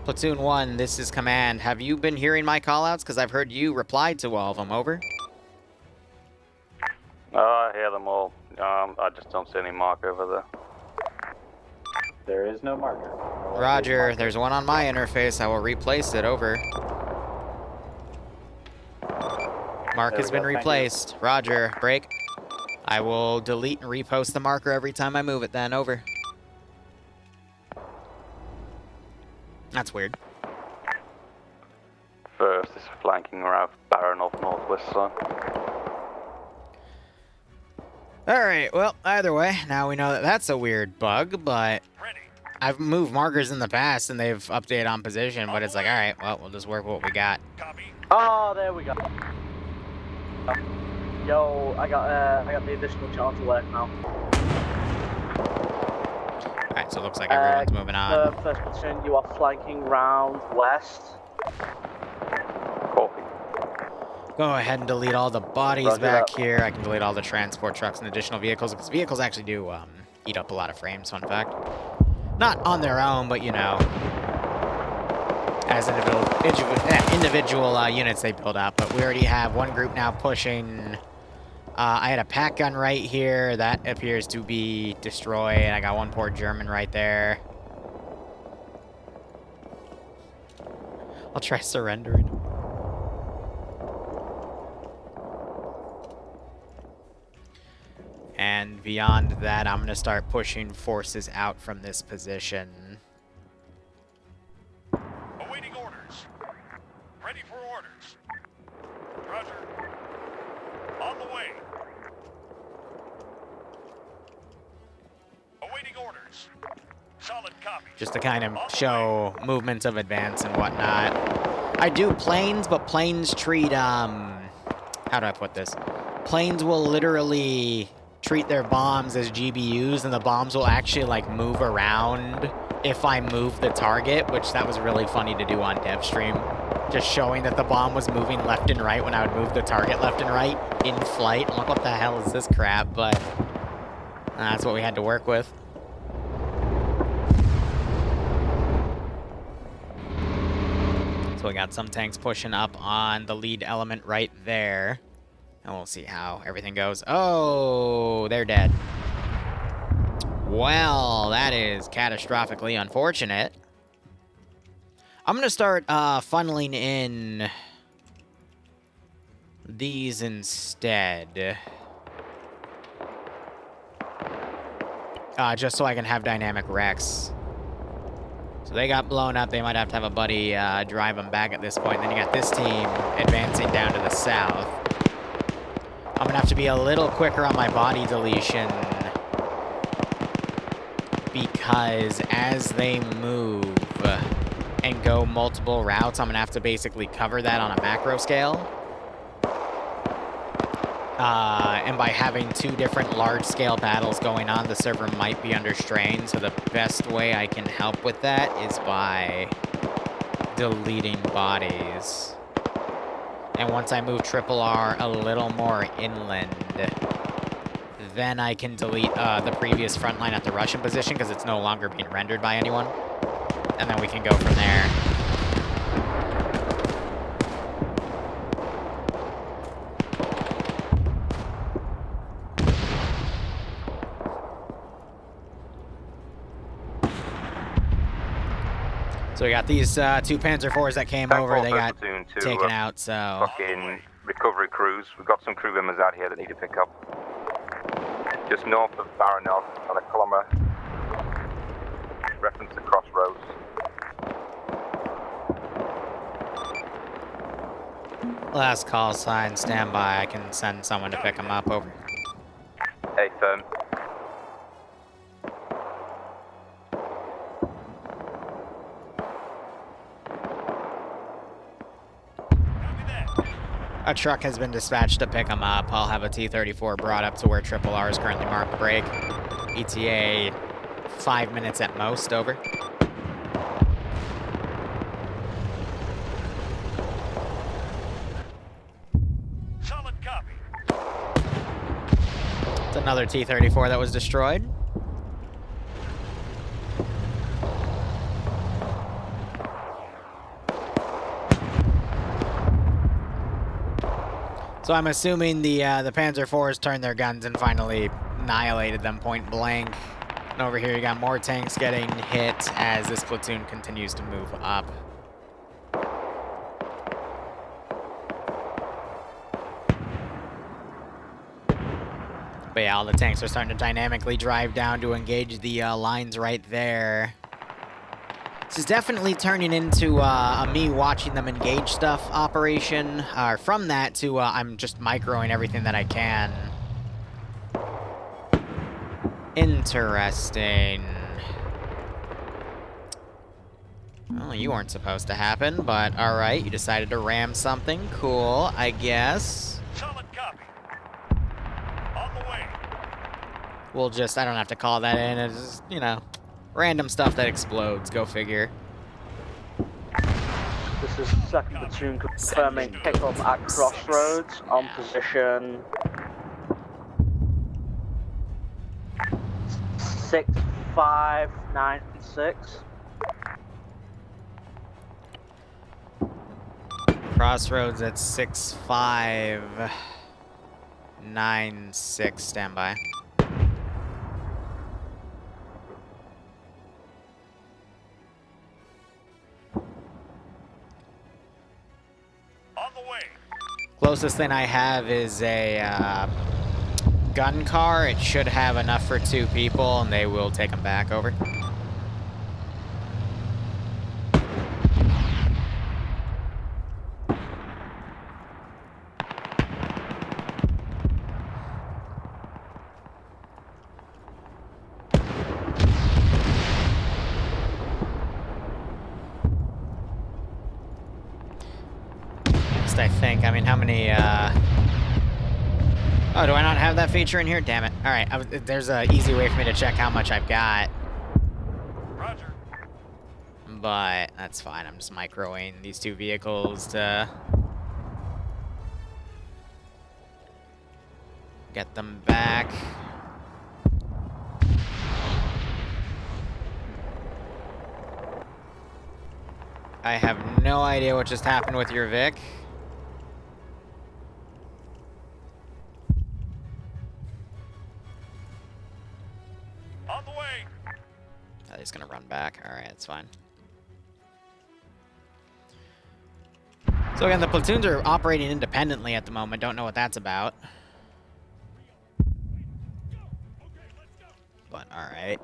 Platoon 1, this is command. Have you been hearing my callouts? Because I've heard you replied to all of them. Over. I hear them all. I just don't see any mark over there. There is no marker. Roger, there's one on my interface. I will replace it. Over. Mark has been replaced. Roger. Break. I will delete and repost the marker every time I move it then. Over. That's weird. First is flanking around Barren off northwest side. Alright, well, either way, now we know that that's a weird bug, but I've moved markers in the past and they've updated on position, but it's like, alright, well, we'll just work with what we got. Oh, there we go. Yo, I got the additional chance to work now. Alright, so it looks like everyone's moving on. First platoon, you are flanking round west. Copy. Go ahead and delete all the bodies Roger back that. here. I can delete all the transport trucks and additional vehicles, because vehicles actually do eat up a lot of frames, fun fact. Not on their own, but you know, as individual units they build up. But we already have one group now pushing. I had a pack gun right here. That appears to be destroyed. I got one poor German right there. I'll try surrendering. And beyond that, I'm going to start pushing forces out from this position. Awaiting orders. Ready for orders. Roger. On the way. Awaiting orders. Solid copy. Just to kind of show movements of advance and whatnot. I do planes, but planes treat, how do I put this? Planes will literally treat their bombs as GBUs, and the bombs will actually, like, move around if I move the target, which that was really funny to do on dev stream. Just showing that the bomb was moving left and right when I would move the target left and right in flight. I'm like, what the hell is this crap? But that's what we had to work with. So we got some tanks pushing up on the lead element right there. And we'll see how everything goes. Oh, they're dead. Well, that is catastrophically unfortunate. I'm going to start funneling in these instead. Just so I can have dynamic wrecks. So they got blown up. They might have to have a buddy drive them back at this point. Then you got this team advancing down to the south. I'm going to have to be a little quicker on my body deletion, because as they move and go multiple routes, I'm going to have to basically cover that on a macro scale. And by having two different large-scale battles going on, the server might be under strain, so the best way I can help with that is by deleting bodies. And once I move RRR a little more inland, then I can delete the previous front line at the Russian position, because it's no longer being rendered by anyone. And then we can go from there. So we got these two Panzer IVs that came over. They got taken out, so... Fucking recovery crews. We've got some crew members out here that need to pick up. Just north of Baranov, about a kilometer. Reference the crossroads. Last call sign, standby. I can send someone to pick them up. Over. Hey, firm. A truck has been dispatched to pick them up. I'll have a T-34 brought up to where RRR is currently marked break. ETA 5 minutes at most. Over. another T-34 that was destroyed. So I'm assuming the Panzer IVs turned their guns and finally annihilated them point blank. And over here you got more tanks getting hit as this platoon continues to move up. But yeah, all the tanks are starting to dynamically drive down to engage the lines right there. This is definitely turning into a me watching them engage stuff operation. From that to I'm just microing everything that I can. Interesting. Well, you weren't supposed to happen, but alright, you decided to ram something. Cool, I guess. Solid copy. On the way. We'll just, I don't have to call that in. It's just, you know, random stuff that explodes. Go figure. This is 2nd Platoon confirming kickoff at Crossroads on position 6596. Crossroads at 6596. Standby. Closest thing I have is a gun car. It should have enough for 2 people, and they will take them back. Over. I think. I mean, how many, Oh, do I not have that feature in here? Damn it. Alright, there's an easy way for me to check how much I've got. Roger. But that's fine. I'm just microing these 2 vehicles to get them back. I have no idea what just happened with your Vic. On the way. Oh, he's gonna run back. Alright, that's fine. So again, the platoons are operating independently at the moment. Don't know what that's about. But alright.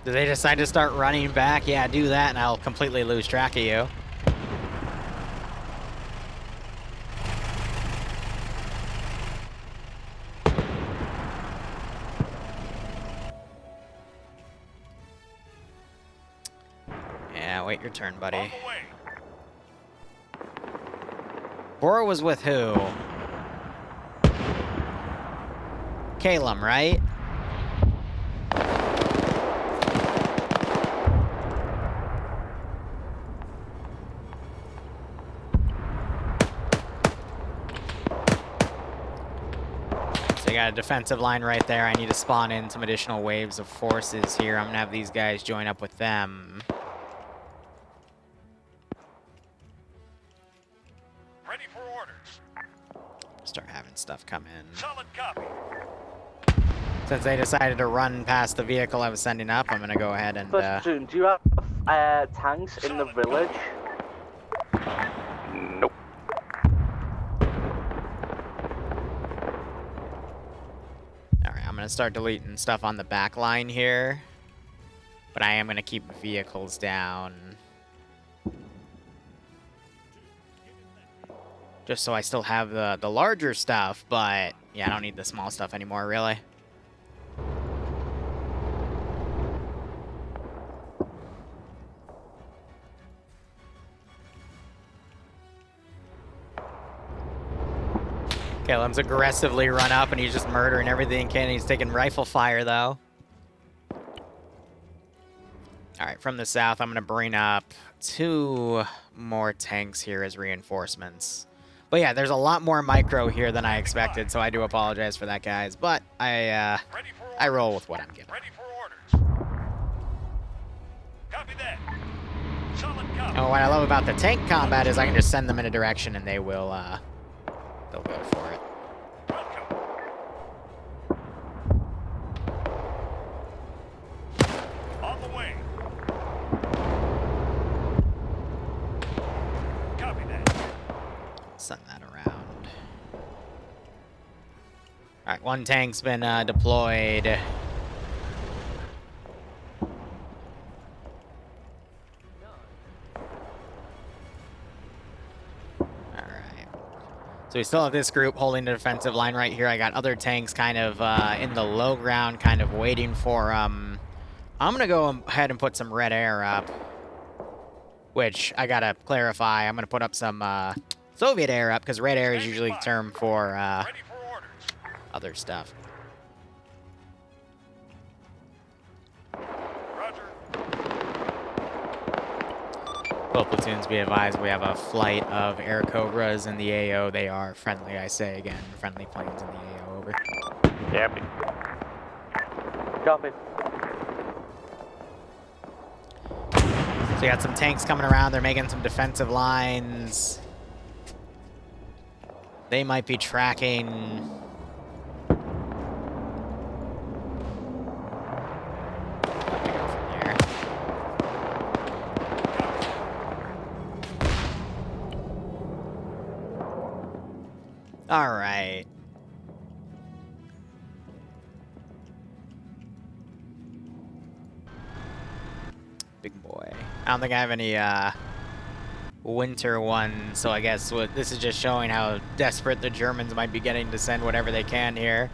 Do they decide to start running back? Yeah, do that and I'll completely lose track of you. Yeah, wait your turn, buddy. Bora was with who? Calum, right? So you got a defensive line right there. I need to spawn in some additional waves of forces here. I'm gonna have these guys join up with them. Ready for orders. Start having stuff come in. Solid copy. Since they decided to run past the vehicle I was sending up, I'm gonna go ahead and. Platoon, do you have tanks in the village? Nope. Alright, I'm gonna start deleting stuff on the back line here. But I am gonna keep vehicles down. Just so I still have the larger stuff, but yeah, I don't need the small stuff anymore, really. Caleb's aggressively run up and he's just murdering everything he can. He's taking rifle fire, though. Alright, from the south, I'm going to bring up 2 more tanks here as reinforcements. But yeah, there's a lot more micro here than I expected, so I do apologize for that, guys. But I roll with what I'm given. Ready for orders. Copy that. Solid copy. Oh, what I love about the tank combat is I can just send them in a direction and they will, they'll go for it. On the way. Copy that. Send that around. Alright, one tank's been deployed. So we still have this group holding the defensive line right here. I got other tanks kind of in the low ground, kind of waiting for... I'm going to go ahead and put some red air up. Which, I got to clarify, I'm going to put up some Soviet air up, because red air is usually the term for other stuff. Both platoons be advised we have a flight of air Cobras in the AO. They are friendly, I say again. Friendly planes in the AO, over. Copy. Copy. So you got some tanks coming around. They're making some defensive lines. They might be tracking... All right. Big boy. I don't think I have any winter ones, so I guess this is just showing how desperate the Germans might be getting to send whatever they can here.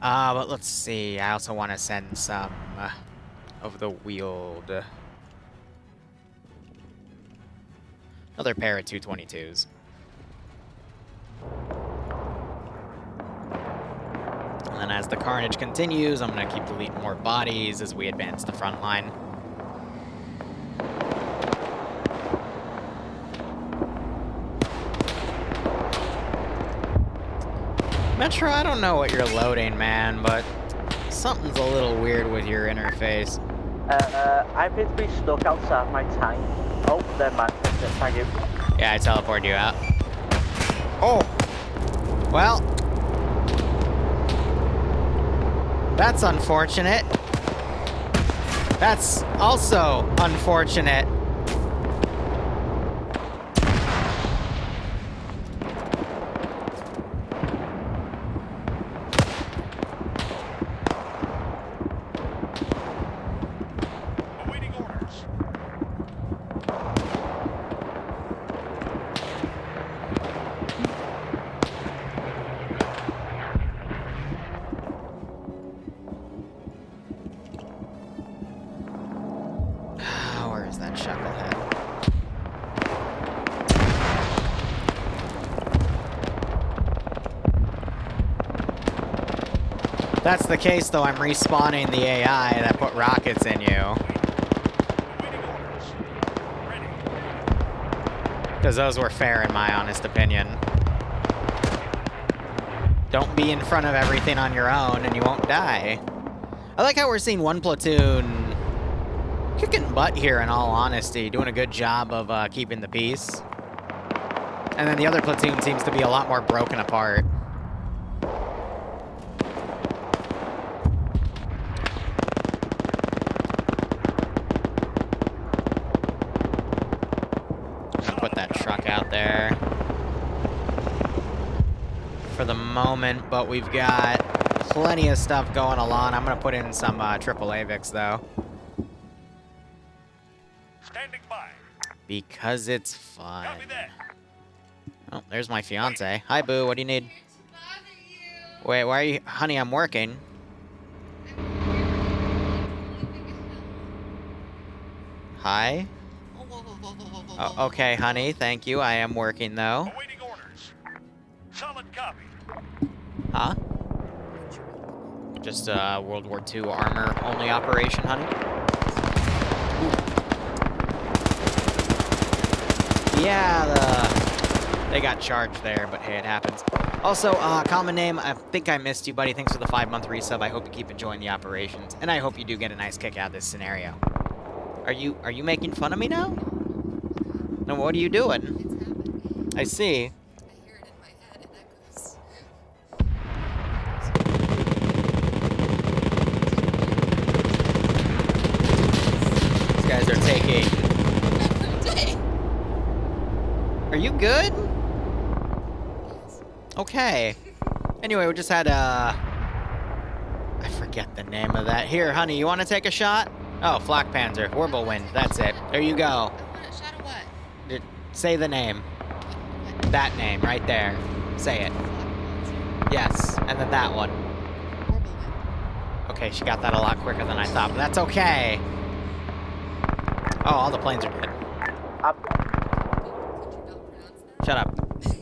But let's see. I also want to send some of the wheeled. Another pair of 222s. And then as the carnage continues, I'm going to keep deleting more bodies as we advance the front line. Metro, I don't know what you're loading, man, but something's a little weird with your interface. I appear to be stuck outside my tank. Oh, never mind. Thank you. Yeah, I teleported you out. Oh! Well... that's unfortunate. That's also unfortunate. Awaiting orders. Where is that chucklehead? If that's the case, though, I'm respawning the AI that put rockets in you. Because those were fair, in my honest opinion. Don't be in front of everything on your own, and you won't die. I like how we're seeing one platoon kicking butt here, in all honesty, doing a good job of keeping the peace. And then the other platoon seems to be a lot more broken apart. I'll put that truck out there for the moment, but we've got plenty of stuff going along. I'm going to put in some triple AVICs, though. Standing by. Because it's fun. Oh, there's my fiance. Hi, boo. What do you need? Wait, why are you... honey, I'm working. Hi? Oh, okay, honey. Thank you. I am working, though. Awaiting orders. Solid copy. Huh? Just a World War II armor-only operation, honey? Yeah, they got charged there, but hey, it happens. Also, common name, I think I missed you, buddy. Thanks for the 5-month resub. I hope you keep enjoying the operations, and I hope you do get a nice kick out of this scenario. Are you making fun of me now? No, what are you doing? I see. These guys are taking... Are you good? Okay. Anyway, we just had I forget the name of that. Here, honey, you want to take a shot? Oh, Flak Panzer, Wirbelwind, that's it. There you go. Shot of what? Say the name. That name, right there. Say it. Yes, and then that one. Okay, she got that a lot quicker than I thought, but that's okay. Oh, all the planes are dead. Shut up.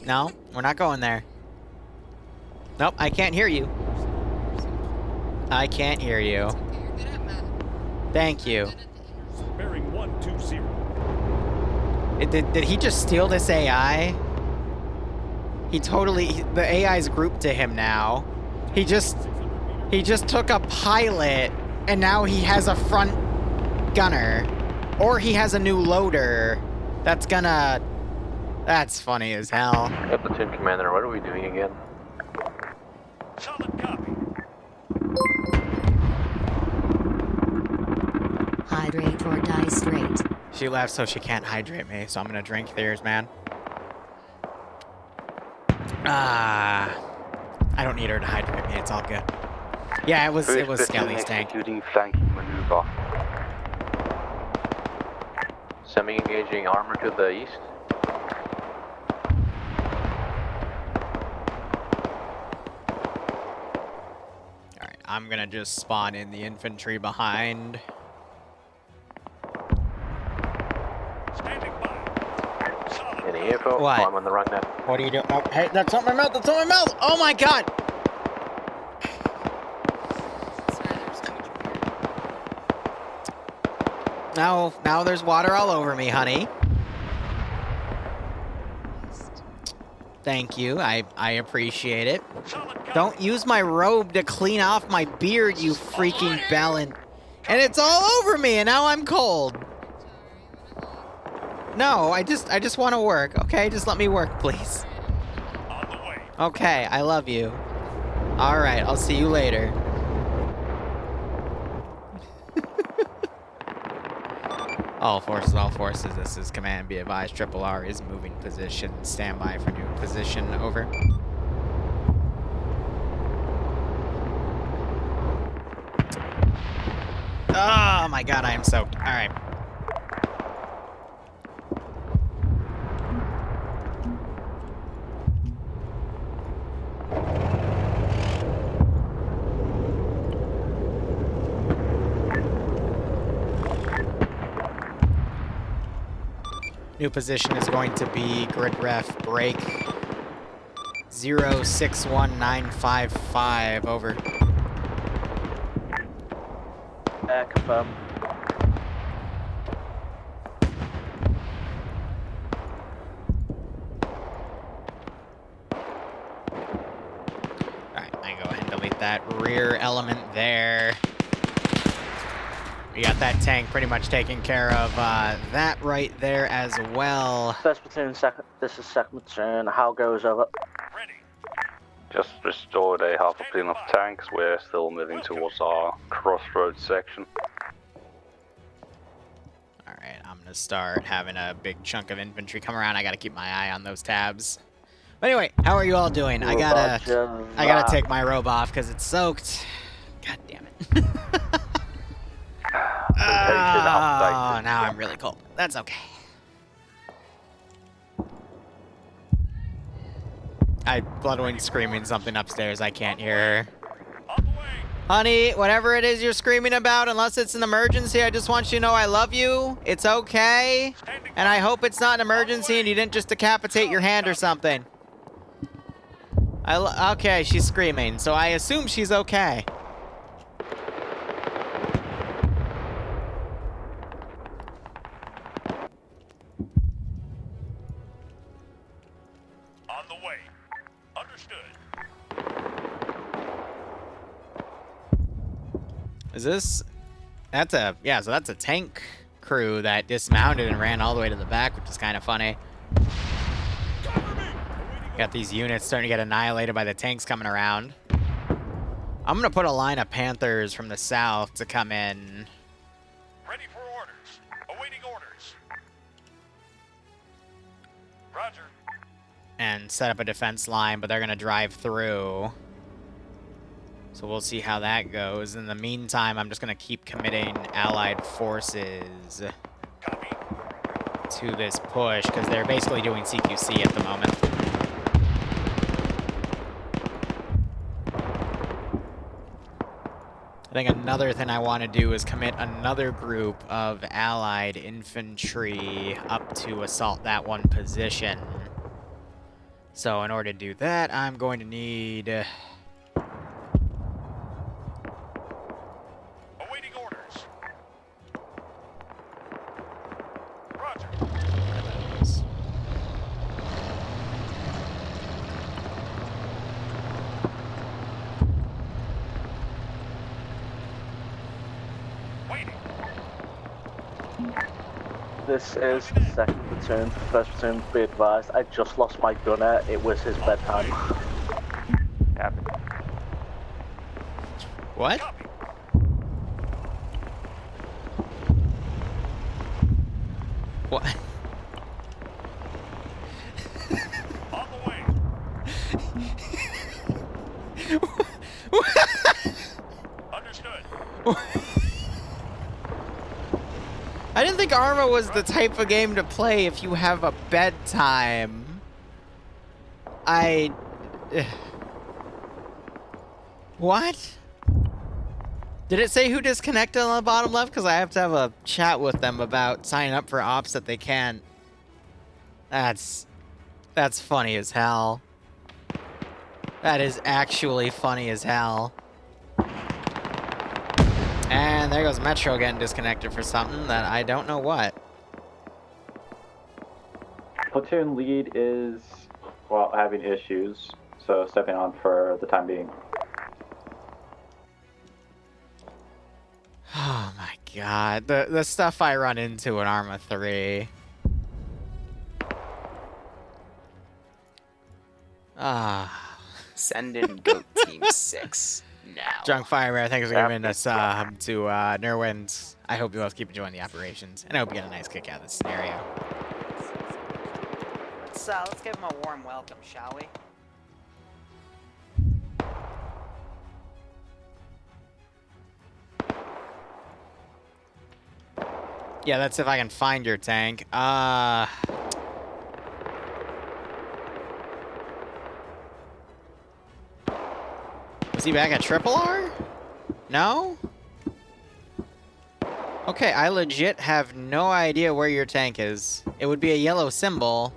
No, we're not going there. Nope, I can't hear you. I can't hear you. Thank you. Bearing 120. Did he just steal this AI? He totally... The AI's grouped to him now. He just took a pilot, and now he has a front gunner. Or he has a new loader. That's gonna... That's funny as hell. Hey, Platoon Commander, what are we doing again? Solid copy. Hydrate or die straight. She left so she can't hydrate me, so I'm gonna drink theirs, man. I don't need her to hydrate me, it's all good. Yeah, it was Skelly's tank. Executing flanking maneuver. Semi-engaging armor to the east. Alright, I'm gonna just spawn in the infantry behind. Any info? What? Oh, I'm on the wrong net. What are you doing? Oh, hey, that's on my mouth, that's on my mouth! Oh my god! Now there's water all over me, honey. Thank you, I appreciate it. Don't use my robe to clean off my beard, you freaking bellend. And it's all over me, and now I'm cold. No, I just want to work, okay? Just let me work, please. Okay, I love you. Alright, I'll see you later. All forces, this is command, be advised, Triple R is moving position, stand by for new position, over. Oh my god, I am soaked. Alright. New position is going to be grid ref break 061955, over. Confirm. Alright, I go ahead and delete that rear element there. We got that tank pretty much taken care of. That right there as well. First platoon, this is second platoon. How goes over? Just restored a half a plane of tanks. We're still moving towards our crossroads section. Alright, I'm gonna start having a big chunk of infantry come around. I gotta keep my eye on those tabs. But anyway, how are you all doing? I gotta take my robe off because it's soaked. God damn it. Oh, now I'm really cold. That's okay. Bloodwing's screaming something upstairs. I can't hear her. Honey, whatever it is you're screaming about, unless it's an emergency, I just want you to know I love you. It's okay. And I hope it's not an emergency and you didn't just decapitate your hand or something. Okay, she's screaming, so I assume she's okay. Is this... That's a... Yeah, so that's a tank crew that dismounted and ran all the way to the back, which is kind of funny. Got these units starting to get annihilated by the tanks coming around. I'm gonna put a line of Panthers from the south to come in. Ready for orders. Awaiting orders. Roger. And set up a defense line, but they're gonna drive through. So we'll see how that goes. In the meantime, I'm just gonna keep committing allied forces to this push, because they're basically doing CQC at the moment. I think another thing I want to do is commit another group of allied infantry up to assault that one position. So in order to do that, I'm going to need... Awaiting orders. Roger. This is the second platoon. First platoon, be advised, I just lost my gunner. It was his bedtime. What? What? On the way. Understood. I didn't think Arma was the type of game to play if you have a bedtime. What? Did it say who disconnected on the bottom left? Because I have to have a chat with them about signing up for ops that they can't. That's funny as hell. That is actually funny as hell. And there goes Metro getting disconnected for something that I don't know what. Platoon lead is, well, having issues, so stepping on for the time being. Oh my god, the stuff I run into in Arma 3. Send in Goat Team 6 now. Drunk Fire, thanks for giving us to Nerwin's. I hope you all keep enjoying the operations, and I hope you get a nice kick out of this scenario. Let's give him a warm welcome, shall we? Yeah, that's if I can find your tank. Was he back at Triple R? No? Okay, I legit have no idea where your tank is. It would be a yellow symbol.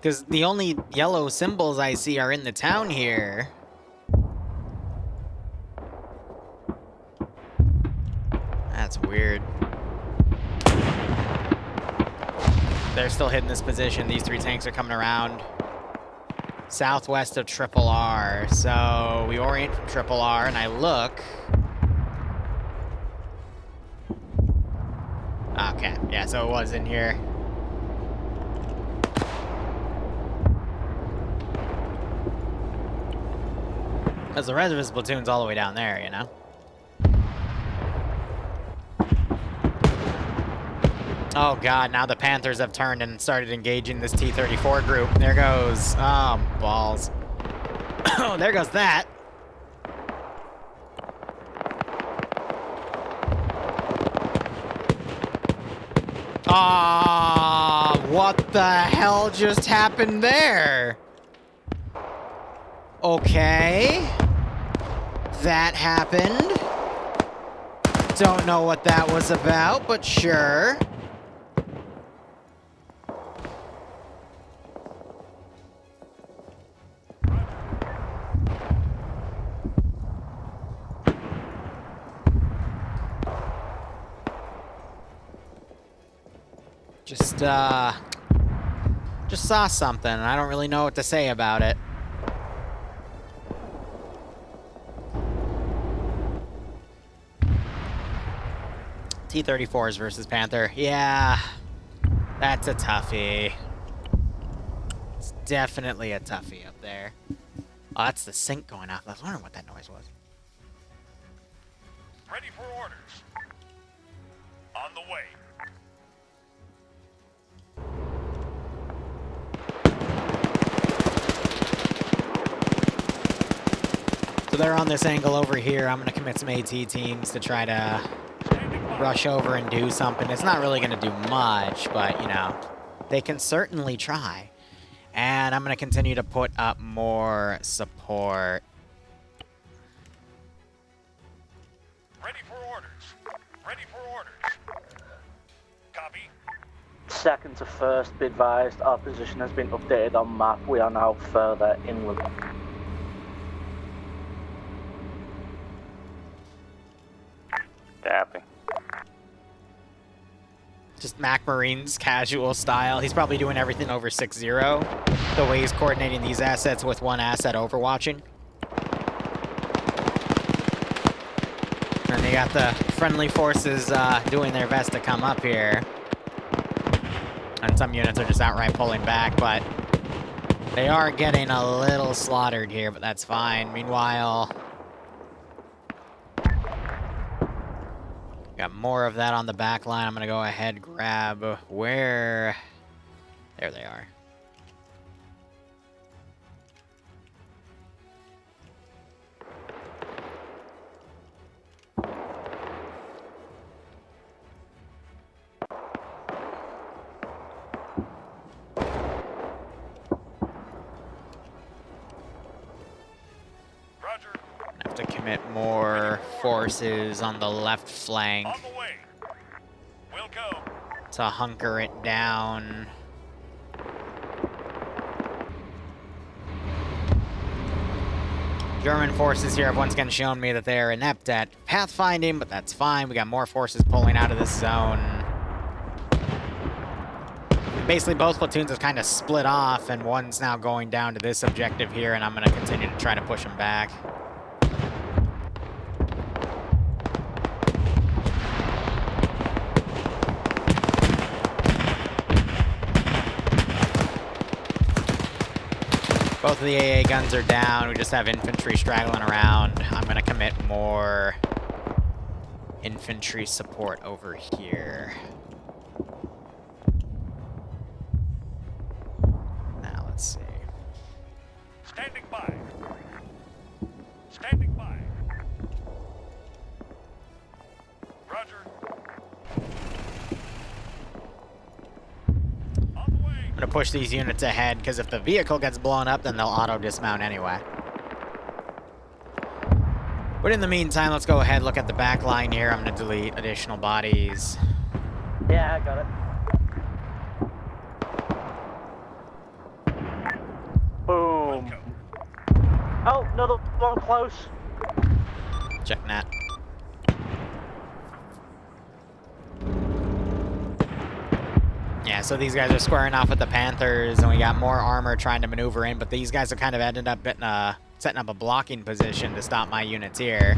Because the only yellow symbols I see are in the town here. That's weird. They're still hitting this position. These three tanks are coming around southwest of Triple R. So we orient from Triple R and I look. Okay, yeah, so it was in here. Because the rest of his platoon's all the way down there, you know? Oh god, now the Panthers have turned and started engaging this T-34 group. There goes... Oh, balls. Oh, there goes that. Ah, what the hell just happened there? Okay. That happened. Don't know what that was about, but sure. just saw something, and I don't really know what to say about it. T-34s versus Panther. Yeah, that's a toughie. It's definitely a toughie up there. Oh, that's the sync going off. I was wondering what that noise was. Ready for orders. On the way. So they're on this angle over here. I'm going to commit some AT teams to try to rush over and do something. It's not really going to do much, but, you know, they can certainly try. And I'm going to continue to put up more support. Ready for orders. Ready for orders. Copy. Second to first, be advised, our position has been updated on map. We are now further inland. Copy. Just Mac Marine's casual style. He's probably doing everything over 6-0. The way he's coordinating these assets with one asset overwatching. And they got the friendly forces doing their best to come up here. And some units are just outright pulling back, but they are getting a little slaughtered here, but that's fine. Meanwhile, got more of that on the back line. I'm going to go ahead, grab where... There they are. Have to commit more forces on the left flank to hunker it down. German forces here have once again shown me that they are inept at pathfinding, but that's fine. We got more forces pulling out of this zone. Basically, both platoons have kind of split off, and one's now going down to this objective here, and I'm going to continue to try to push them back. Both of the AA guns are down. We just have infantry straggling around. I'm going to commit more infantry support over here. Now, let's see. Standing by. Standing by. Roger. I'm going to push these units ahead, because if the vehicle gets blown up, then they'll auto-dismount anyway. But in the meantime, let's go ahead and look at the back line here. I'm going to delete additional bodies. Yeah, I got it. Boom. Oh, another one close. Check that. Yeah, so these guys are squaring off with the Panthers, and we got more armor trying to maneuver in, but these guys have kind of ended up setting up a blocking position to stop my units here.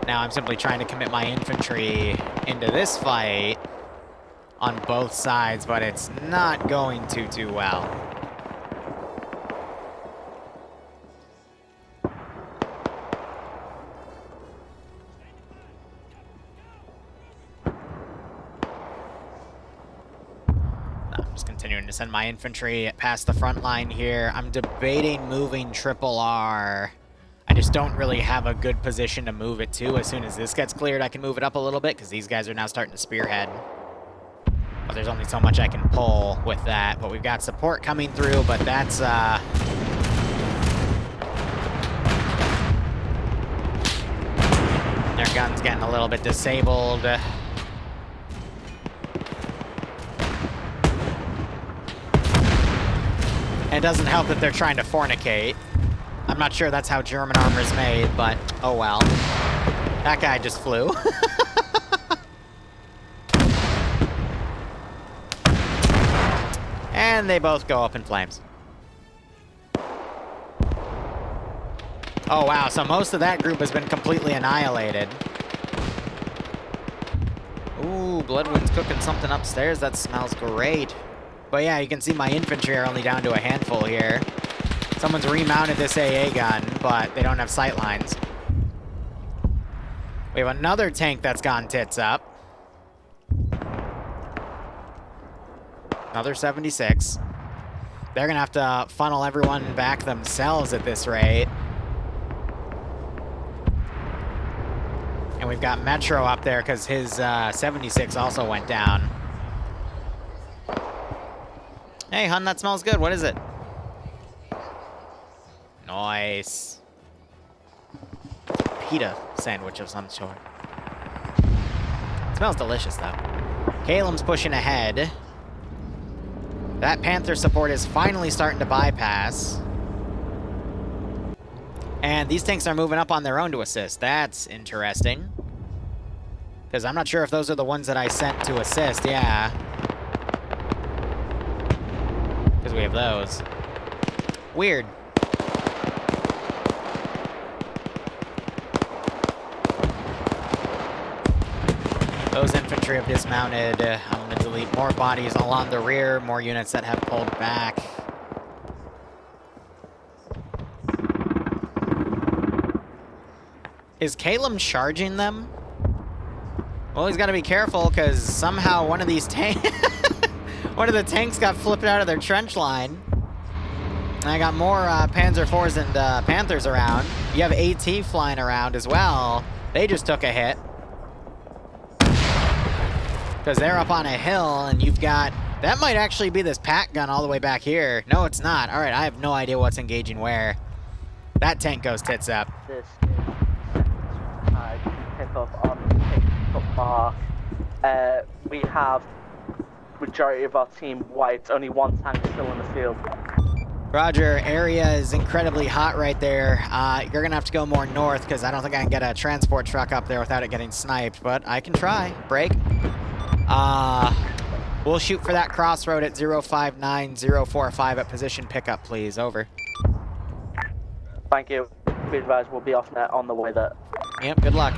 Now I'm simply trying to commit my infantry into this fight on both sides, but it's not going too well. Continuing to send my infantry past the front line here. I'm debating moving Triple R. I just don't really have a good position to move it to. As soon as this gets cleared, I can move it up a little bit, because these guys are now starting to spearhead. But there's only so much I can pull with that. But we've got support coming through, but that's... Their gun's getting a little bit disabled. It doesn't help that they're trying to fornicate. I'm not sure that's how German armor's made, but oh well. That guy just flew. And they both go up in flames. Oh, wow. So most of that group has been completely annihilated. Ooh, Bloodwind's cooking something upstairs. That smells great. But yeah, you can see my infantry are only down to a handful here. Someone's remounted this AA gun, but they don't have sight lines. We have another tank that's gone tits up. Another 76. They're gonna have to funnel everyone back themselves at this rate. And we've got Metro up there because his 76 also went down. Hey, hun, that smells good. What is it? Nice. Pita sandwich of some sort. It smells delicious, though. Calum's pushing ahead. That Panther support is finally starting to bypass. And these tanks are moving up on their own to assist. That's interesting. Because I'm not sure if those are the ones that I sent to assist. Yeah. Because we have those. Weird. Those infantry have dismounted. I'm going to delete more bodies along the rear, more units that have pulled back. Is Calum charging them? Well, he's got to be careful because somehow one of these tanks... one of the tanks got flipped out of their trench line. And I got more Panzer IVs and Panthers around. You have AT flying around as well. They just took a hit. Because they're up on a hill, and you've got... That might actually be this pack gun all the way back here. No, it's not. All right, I have no idea what's engaging where. That tank goes tits up. This is kickoff on the kickoff mark. We have majority of our team white. Only one tank still in the field. Roger, area is incredibly hot right there. You're going to have to go more north, because I don't think I can get a transport truck up there without it getting sniped, but I can try. Break. We'll shoot for that crossroad at 059045 at position pickup, please. Over. Thank you. Be advised, we'll be off net on the way there. Yep, good luck.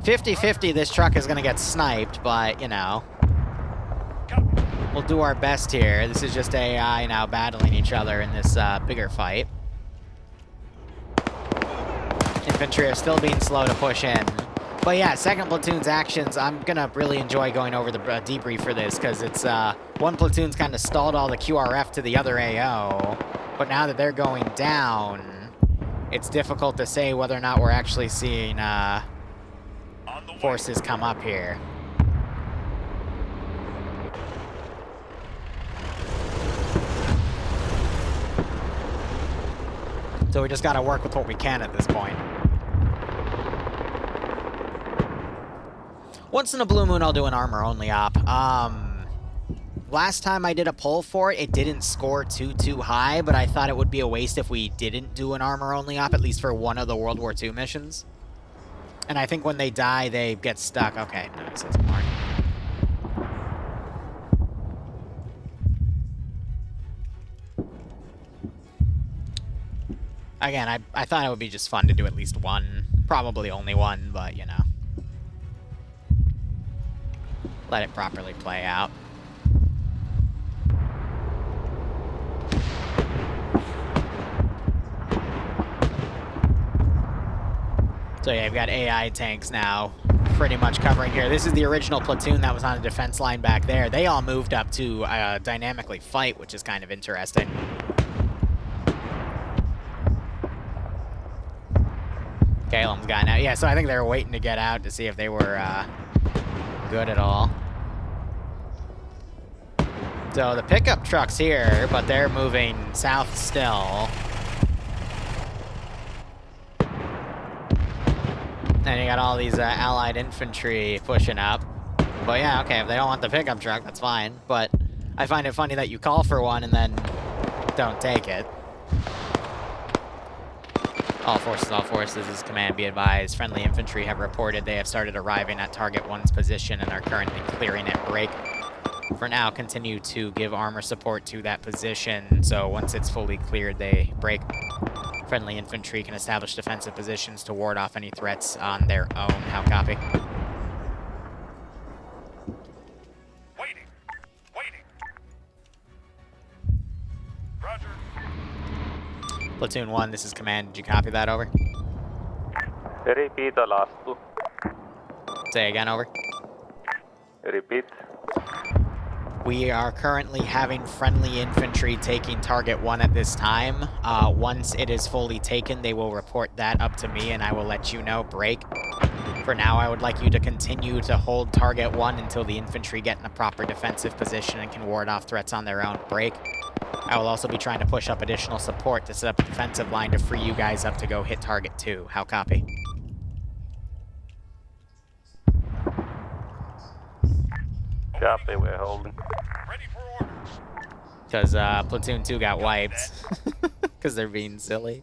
50-50 this truck is going to get sniped, but, you know. We'll do our best here. This is just AI now battling each other in this bigger fight. Infantry are still being slow to push in. But yeah, second platoon's actions, I'm gonna really enjoy going over the debrief for this, because it's, one platoon's kind of stalled all the QRF to the other AO, but now that they're going down, it's difficult to say whether or not we're actually seeing, forces come up here. So we just gotta work with what we can at this point. Once in a blue moon, I'll do an armor-only op. Last time I did a poll for it, it didn't score too high, but I thought it would be a waste if we didn't do an armor-only op, at least for one of the World War II missions. And I think when they die, they get stuck. Okay, no, it says mark. Again, I thought it would be just fun to do at least one. Probably only one, but, you know. Let it properly play out. So yeah, you've got AI tanks now pretty much covering here. This is the original platoon that was on a defense line back there. They all moved up to dynamically fight, which is kind of interesting. Calum's gotten out. Yeah, so I think they were waiting to get out to see if they were good at all. So the pickup truck's here, but they're moving south still. And you got all these allied infantry pushing up. But yeah, okay, if they don't want the pickup truck, that's fine. But I find it funny that you call for one and then don't take it. All forces, this is command, be advised. Friendly infantry have reported they have started arriving at target 1's position and are currently clearing it. Break. For now, continue to give armor support to that position, so once it's fully cleared, they break. Friendly infantry can establish defensive positions to ward off any threats on their own. How copy? Waiting. Roger. Platoon 1, this is command. Did you copy that? Over. Repeat the last two. Say again. Over. Repeat. We are currently having friendly infantry taking target 1 at this time. Once it is fully taken, they will report that up to me and I will let you know. Break. For now, I would like you to continue to hold target 1 until the infantry get in a proper defensive position and can ward off threats on their own. Break. I will also be trying to push up additional support to set up a defensive line to free you guys up to go hit target 2. How copy? Copy, we're holding. Ready for orders. Because Platoon 2 got wiped. Because they're being silly.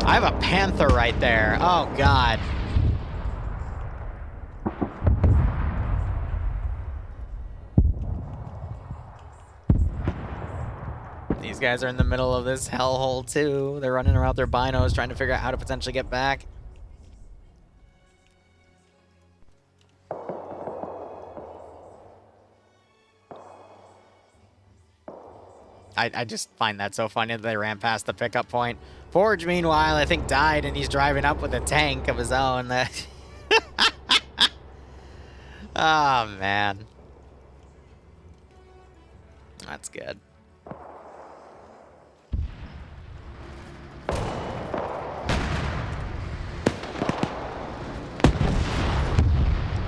I have a Panther right there. Oh, God. These guys are in the middle of this hellhole, too. They're running around their binos trying to figure out how to potentially get back. I just find that so funny that they ran past the pickup point. Forge, meanwhile, I think died, and he's driving up with a tank of his own. Oh, man. That's good.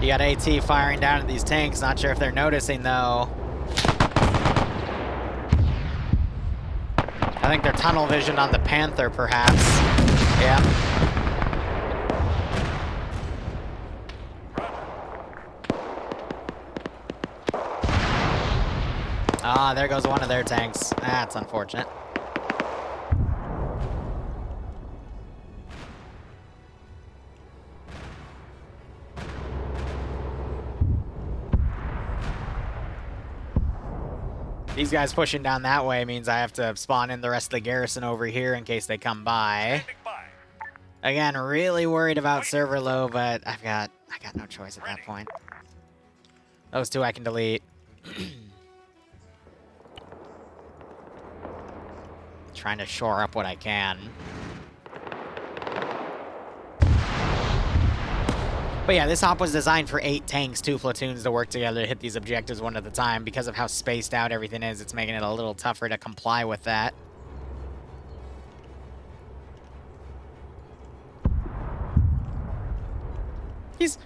You got AT firing down at these tanks. Not sure if they're noticing, though. I think they're tunnel vision on the Panther, perhaps. Yeah. Ah, there goes one of their tanks. That's unfortunate. These guys pushing down that way means I have to spawn in the rest of the garrison over here in case they come by. Again, really worried about server low, but I got no choice at that point. Those two I can delete. Trying to shore up what I can. But yeah, this op was designed for 8 tanks, 2 platoons to work together to hit these objectives one at a time. Because of how spaced out everything is, it's making it a little tougher to comply with that.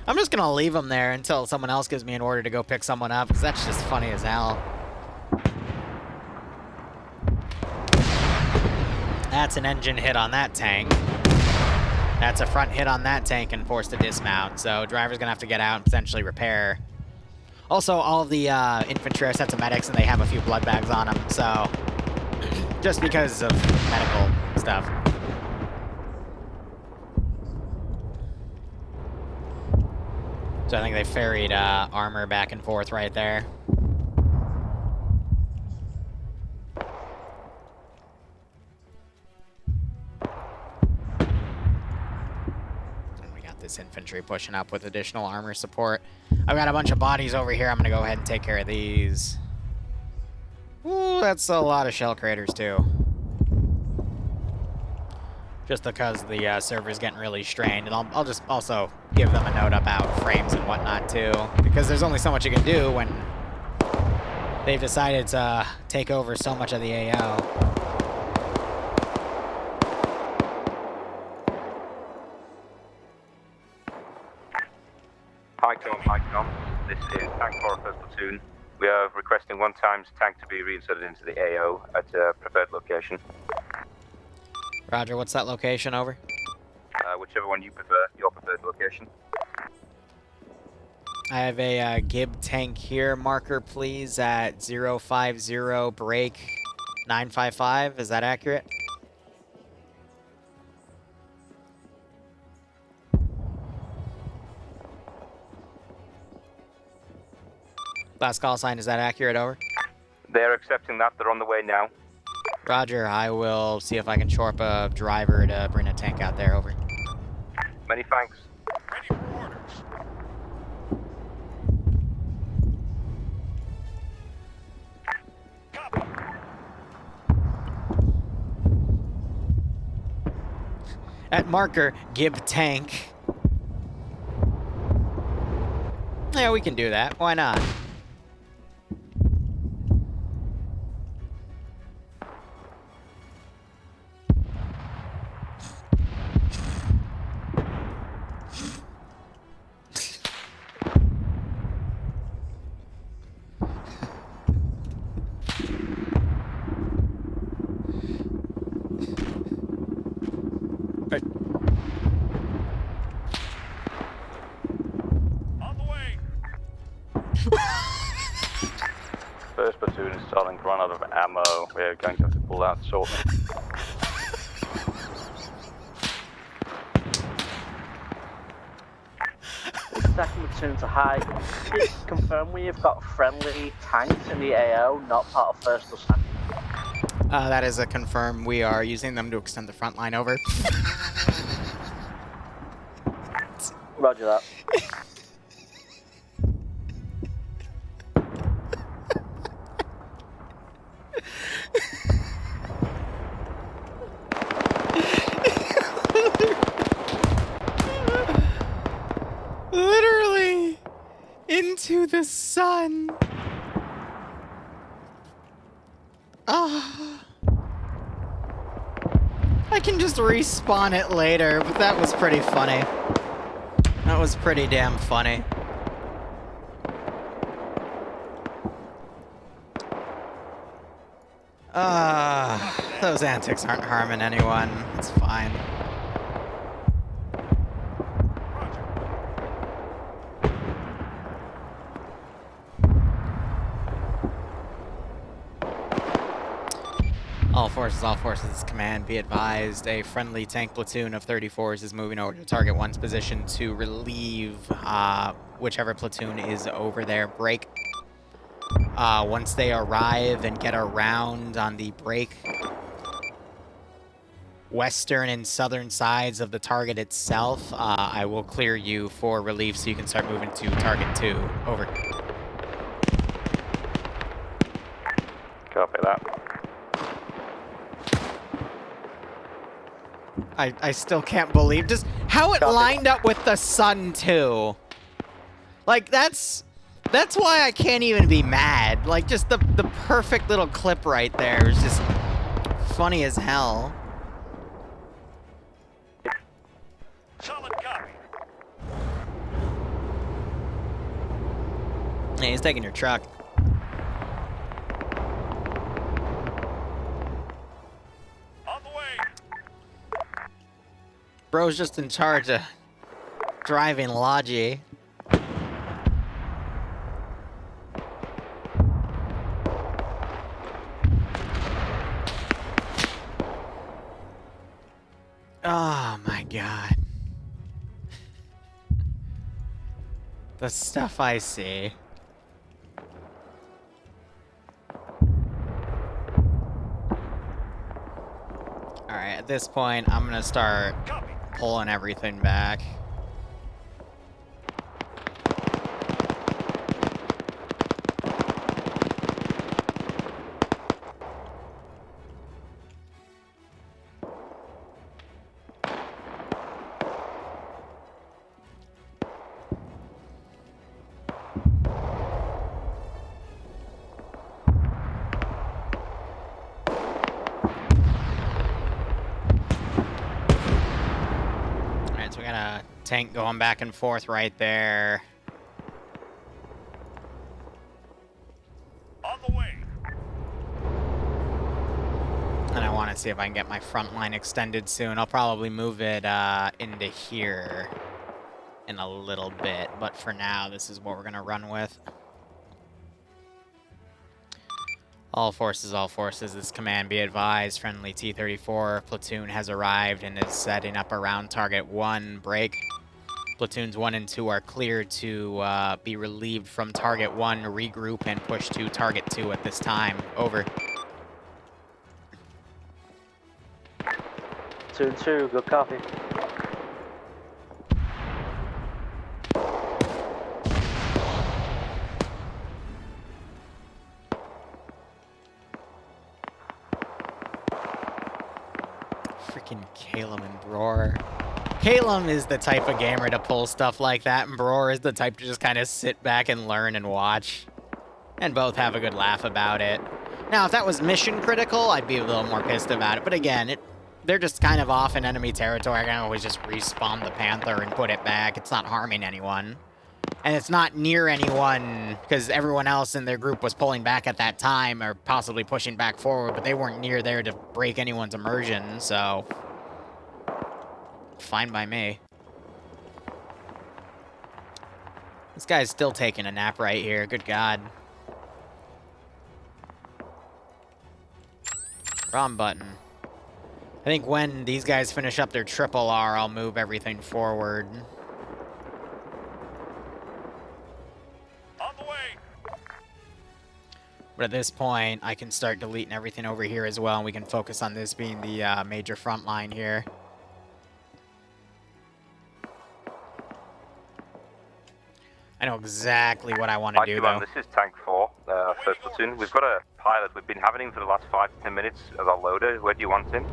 I'm just gonna leave him there until someone else gives me an order to go pick someone up, because that's just funny as hell. That's an engine hit on that tank. That's a front hit on that tank and forced to dismount, so driver's gonna have to get out and potentially repair. Also, all of the infantry are set to medics and they have a few blood bags on them, so just because of medical stuff. So I think they ferried armor back and forth right there. This infantry pushing up with additional armor support. I've got a bunch of bodies over here. I'm gonna go ahead and take care of these. Ooh, that's a lot of shell craters too. Just because the server's getting really strained, and I'll just also give them a note about frames and whatnot too, because there's only so much you can do when they've decided to take over so much of the AO. Hi Tom. This is Tank 4 1st Platoon. We are requesting 1 times tank to be reinserted into the AO at a preferred location. Roger, what's that location over? Whichever one you prefer, your preferred location. I have a Gib tank here. Marker, please, at 050 break 955. Is that accurate? Last call sign, is that accurate? Over. They're accepting that. They're on the way now. Roger, I will see if I can shore up a driver to bring a tank out there. Over. Many thanks. Ready for orders. At marker, Gib tank. Yeah, we can do that. Why not? First platoon is starting to run out of ammo. We're going to have to pull out shortly. Second platoon to high. Confirm we have got friendly tanks in the AO, not part of first or second. That is a confirm. We are using them to extend the front line. Over. Roger that. Literally into the sun. Ah. I can just respawn it later, but that was pretty funny. That was pretty damn funny. Those antics aren't harming anyone. It's fine. All forces, command, be advised, a friendly tank platoon of 34s is moving over to target 1's position to relieve whichever platoon is over there. Break. Once they arrive and get around on the break, western and southern sides of the target itself, I will clear you for relief so you can start moving to target 2. Over. Copy that. I still can't believe just how it lined up with the sun too. Like that's why I can't even be mad. Like just the perfect little clip right there is just funny as hell. Solid copy. Hey, he's taking your truck. Bro's just in charge of driving Logi. Oh my god. The stuff I see. Alright, at this point, I'm gonna start pulling everything back. Tank going back and forth right there. On the way. And I want to see if I can get my front line extended soon. I'll probably move it into here. in a little bit, but for now, this is what we're going to run with. All forces, this command be advised. Friendly T-34 platoon has arrived and is setting up around target 1. Break. Platoons 1 and 2 are clear to be relieved from target 1, regroup, and push to target 2 at this time. Over. 2 and 2, good copy. Freaking Calum and Bror. Calum is the type of gamer to pull stuff like that, and Bror is the type to just kind of sit back and learn and watch. And both have a good laugh about it. Now, if that was mission critical, I'd be a little more pissed about it. But again, they're just kind of off in enemy territory. I can always just respawn the Panther and put it back. It's not harming anyone. And it's not near anyone, because everyone else in their group was pulling back at that time, or possibly pushing back forward, but they weren't near there to break anyone's immersion, so... fine by me. This guy's still taking a nap right here, good God. Wrong button. I think when these guys finish up their triple R, I'll move everything forward. But at this point, I can start deleting everything over here as well, and we can focus on this being the major front line here. I know exactly what I want to do, though. This is Tank 4, first platoon. We've got a pilot. We've been having him for the last 5 to 10 minutes as our loader. Where do you want him?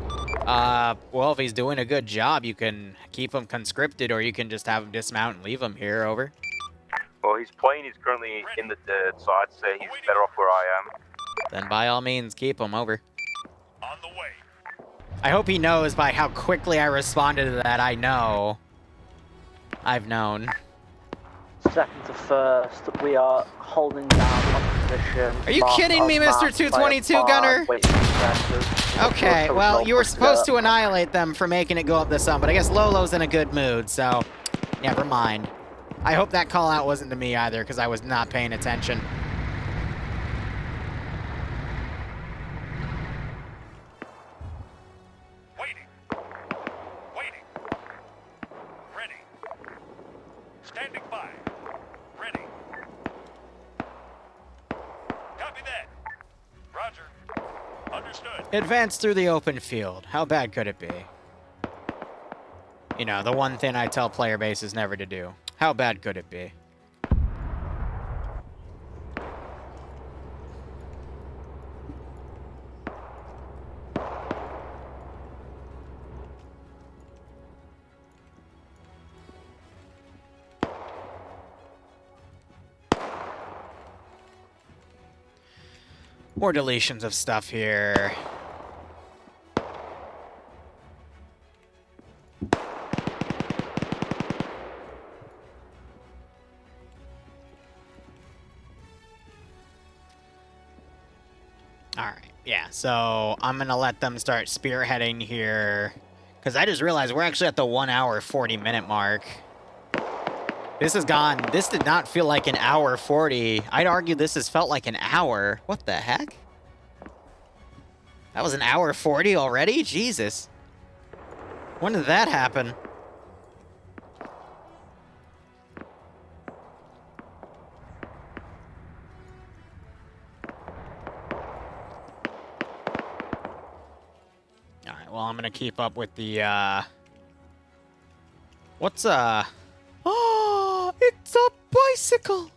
Well, if he's doing a good job, you can keep him conscripted, or you can just have him dismount and leave him here. Over. Well, his plane is currently in the dirt, so I'd say he's better off where I am. Then by all means, keep him. Over. On the way. I hope he knows by how quickly I responded to that. I know. I've known. Second to first, we are holding down opposition. Are you kidding me, Mr. 222 Gunner? Okay, well, you were supposed to annihilate them for making it go up the sun, but I guess Lolo's in a good mood, so never mind. I hope that call out wasn't to me either, because I was not paying attention. Waiting. Ready. Standing by. Ready. Copy that. Roger. Understood. Advance through the open field. How bad could it be? You know, the one thing I tell player bases never to do. How bad could it be? More deletions of stuff here. Yeah, so I'm going to let them start spearheading here, because I just realized we're actually at the 1 hour 40-minute mark. This has gone, this did not feel like an hour 40. I'd argue this has felt like an hour. What the heck? That was an hour 40 already? Jesus. When did that happen? Well, I'm gonna keep up with the, what's, oh, it's a bicycle!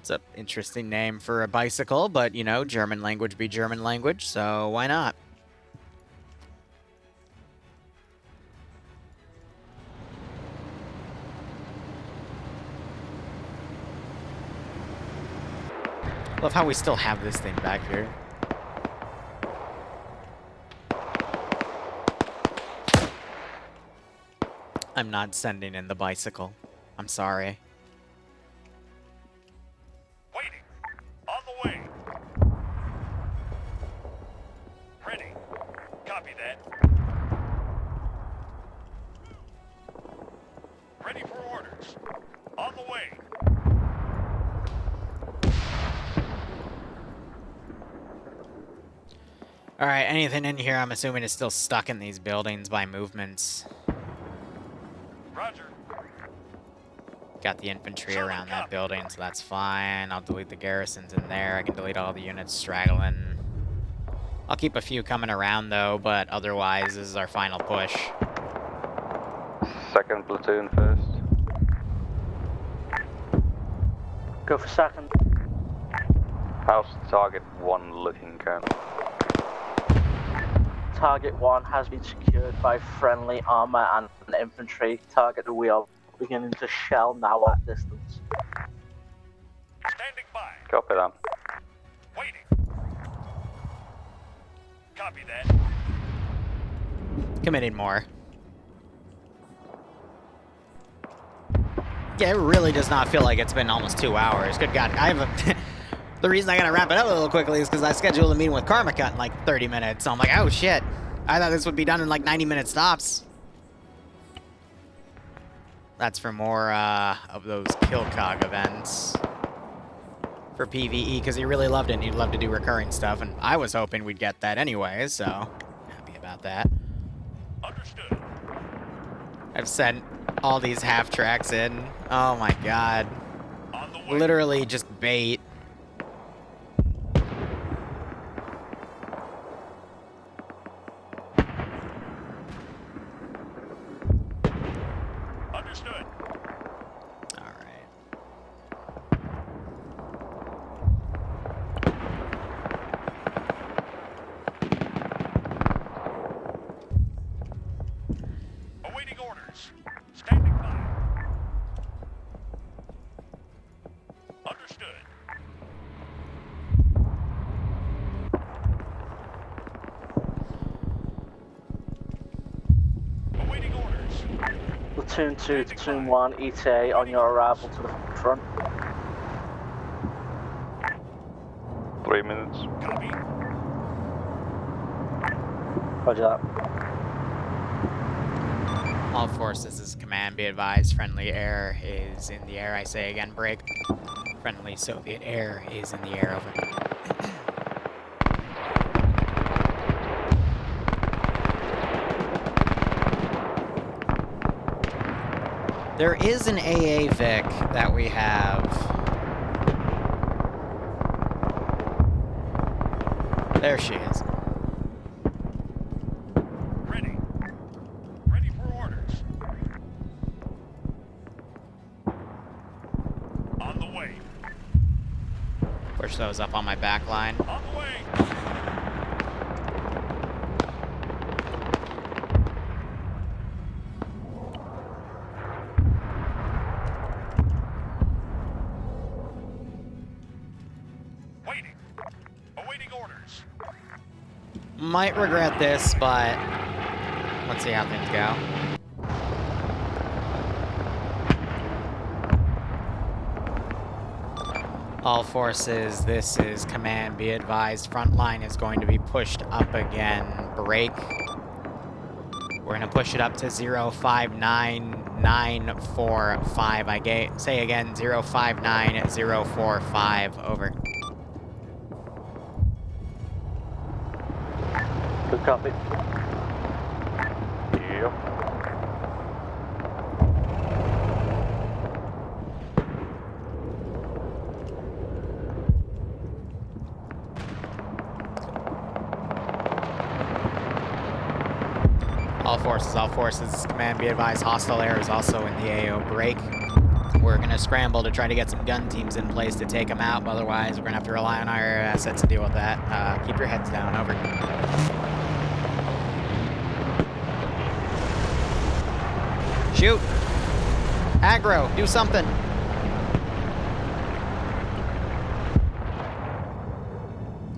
It's an interesting name for a bicycle, but, you know, German language be German language, so why not? Love how we still have this thing back here. I'm not sending in the bicycle. I'm sorry. Waiting. On the way. Ready. Copy that. Alright, anything in here I'm assuming is still stuck in these buildings by movements. Roger. Got the infantry around that building, so that's fine. I'll delete the garrisons in there. I can delete all the units straggling. I'll keep a few coming around, though, but otherwise, this is our final push. Second platoon first. Go for second. How's target 1 looking, Colonel? Target 1 has been secured by friendly armor and infantry. Target we are beginning to shell now at distance. Standing by. Copy that. Waiting. Copy that. Committing more. Yeah, it really does not feel like it's been almost 2 hours. Good God, I have a... The reason I gotta wrap it up a little quickly is because I scheduled a meeting with Karmika in like 30 minutes. So I'm like, oh shit. I thought this would be done in like 90-minute stops. That's for more of those kill cog events. For PvE, because he really loved it and he'd love to do recurring stuff. And I was hoping we'd get that anyway, so happy about that. Understood. I've sent all these half tracks in. Oh my god. On the way. Literally just bait. Understood. All right. Awaiting orders. Standing by. Understood. Awaiting orders. Platoon 2, Platoon 1, ETA on your arrival to the front. 3 minutes. Copy. Roger that. All forces, this is command. Be advised, friendly air is in the air. I say again, break. Friendly Soviet air is in the air, over. There is an AA Vic that we have. There she is. Ready. Ready for orders. On the way. Push those up on my back line. On the way. Waiting. Awaiting orders. Might regret this, but let's see how things go. All forces, this is command. Be advised, front line is going to be pushed up again. Break. We're going to push it up to 059945. Say again, 059045. Over. Good copy. Yep. All forces, command, be advised, hostile air is also in the AO break. We're going to scramble to try to get some gun teams in place to take them out, otherwise we're going to have to rely on our air assets to deal with that. Keep your heads down, over. Shoot! Aggro, do something!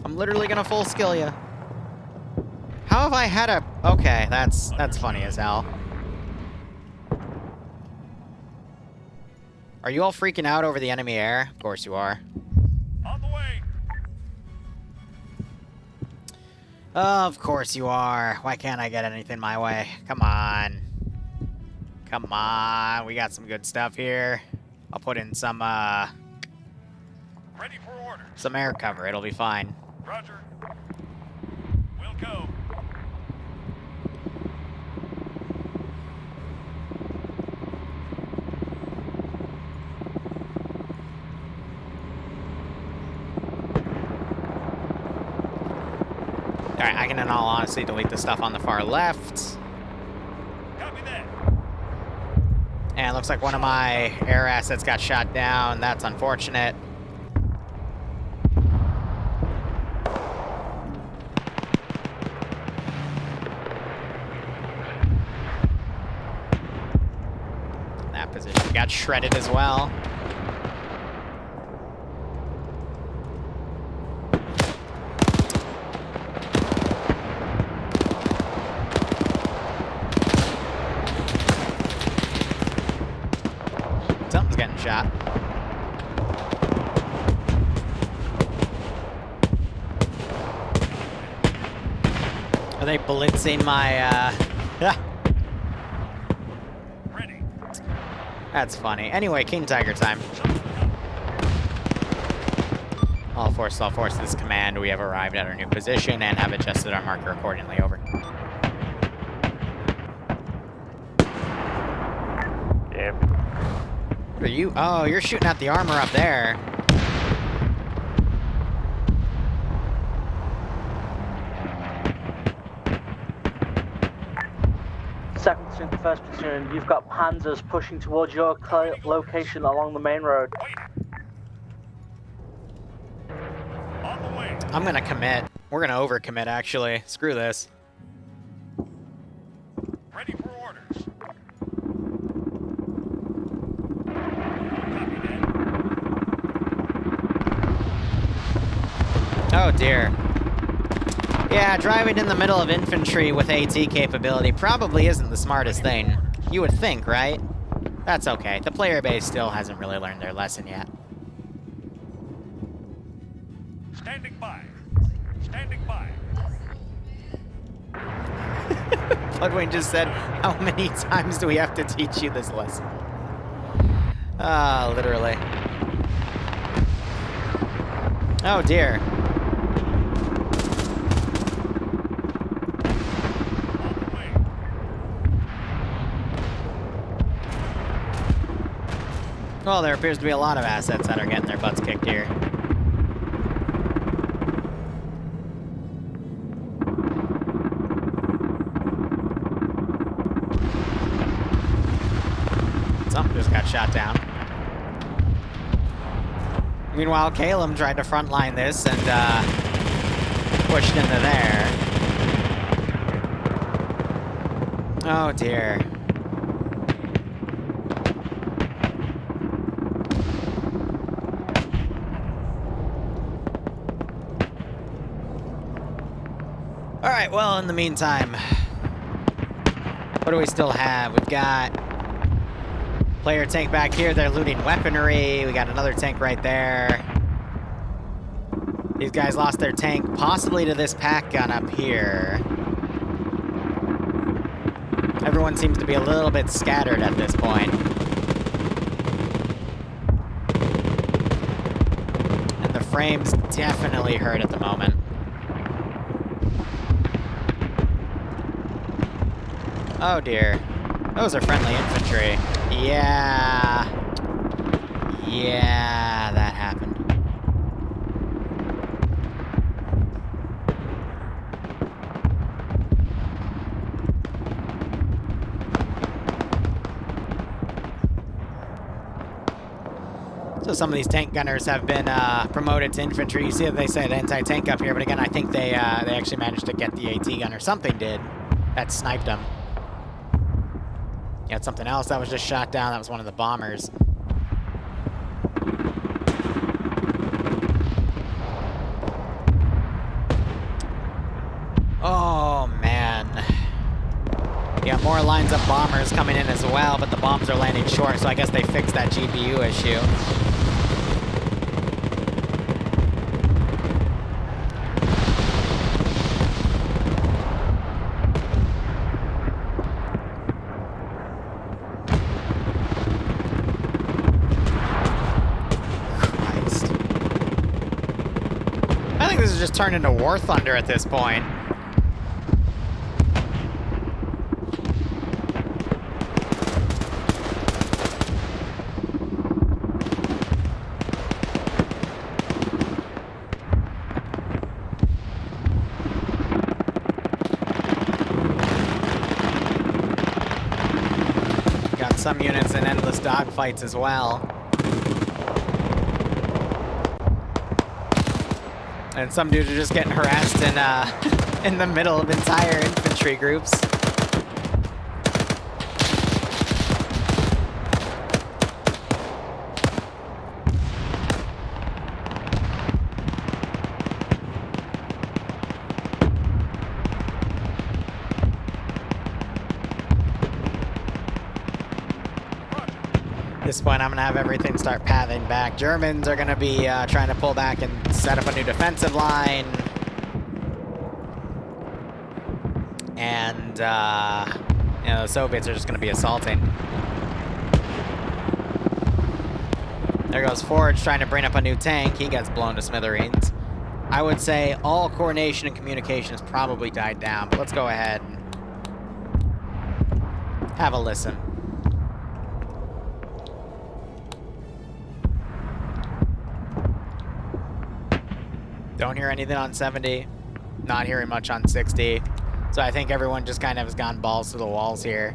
I'm literally going to full skill you. How have I had a... Okay, that's funny as hell. Are you all freaking out over the enemy air? Of course you are. On the way. Of course you are. Why can't I get anything my way? Come on. Come on. We got some good stuff here. I'll put in some, Ready for orders. some air cover. It'll be fine. Roger. Will Alright, I can in all honesty delete the stuff on the far left. Copy that. And it looks like one of my air assets got shot down. That's unfortunate. That position got shredded as well. Something's getting shot. Are they blitzing my, Ready. That's funny. Anyway, King Tiger time. All forces command, we have arrived at our new position and have adjusted our marker accordingly. Over. Yep. What are you? Oh, you're shooting at the armor up there. Second platoon to first platoon, you've got panzers pushing towards your location along the main road. On the way. I'm gonna commit. We're gonna overcommit, actually. Screw this. Ready for orders. Oh dear. Yeah, driving in the middle of infantry with AT capability probably isn't the smartest thing. You would think, right? That's okay. The player base still hasn't really learned their lesson yet. Standing by. Standing by. Bloodwing just said, how many times do we have to teach you this lesson? Ah, literally. Oh dear. Well, there appears to be a lot of assets that are getting their butts kicked here. Something just got shot down. Meanwhile, Calum tried to frontline this and pushed into there. Oh dear. Alright, well, in the meantime, what do we still have? We've got player tank back here. They're looting weaponry. We got another tank right there. These guys lost their tank, possibly to this pack gun up here. Everyone seems to be a little bit scattered at this point. And the frames definitely hurt at the moment. Oh dear. Those are friendly infantry. Yeah. Yeah, that happened. So some of these tank gunners have been promoted to infantry. You see that they said anti-tank up here, but again, I think they actually managed to get the AT gun, or something did, that sniped them. You had something else that was just shot down. That was one of the bombers. Oh, man. You got more lines of bombers coming in as well, but the bombs are landing short, so I guess they fixed that GPU issue. This is just turned into War Thunder at this point. got some units in endless dogfights as well. And some dudes are just getting harassed in the middle of entire infantry groups. At this point, I'm going to have everything start pathing back. Germans are going to be trying to pull back and set up a new defensive line. And, you know, the Soviets are just going to be assaulting. There goes Forge trying to bring up a new tank. He gets blown to smithereens. I would say all coordination and communication has probably died down, but let's go ahead and have a listen. Don't hear anything on 70. Not hearing much on 60. So I think everyone just kind of has gone balls to the walls here.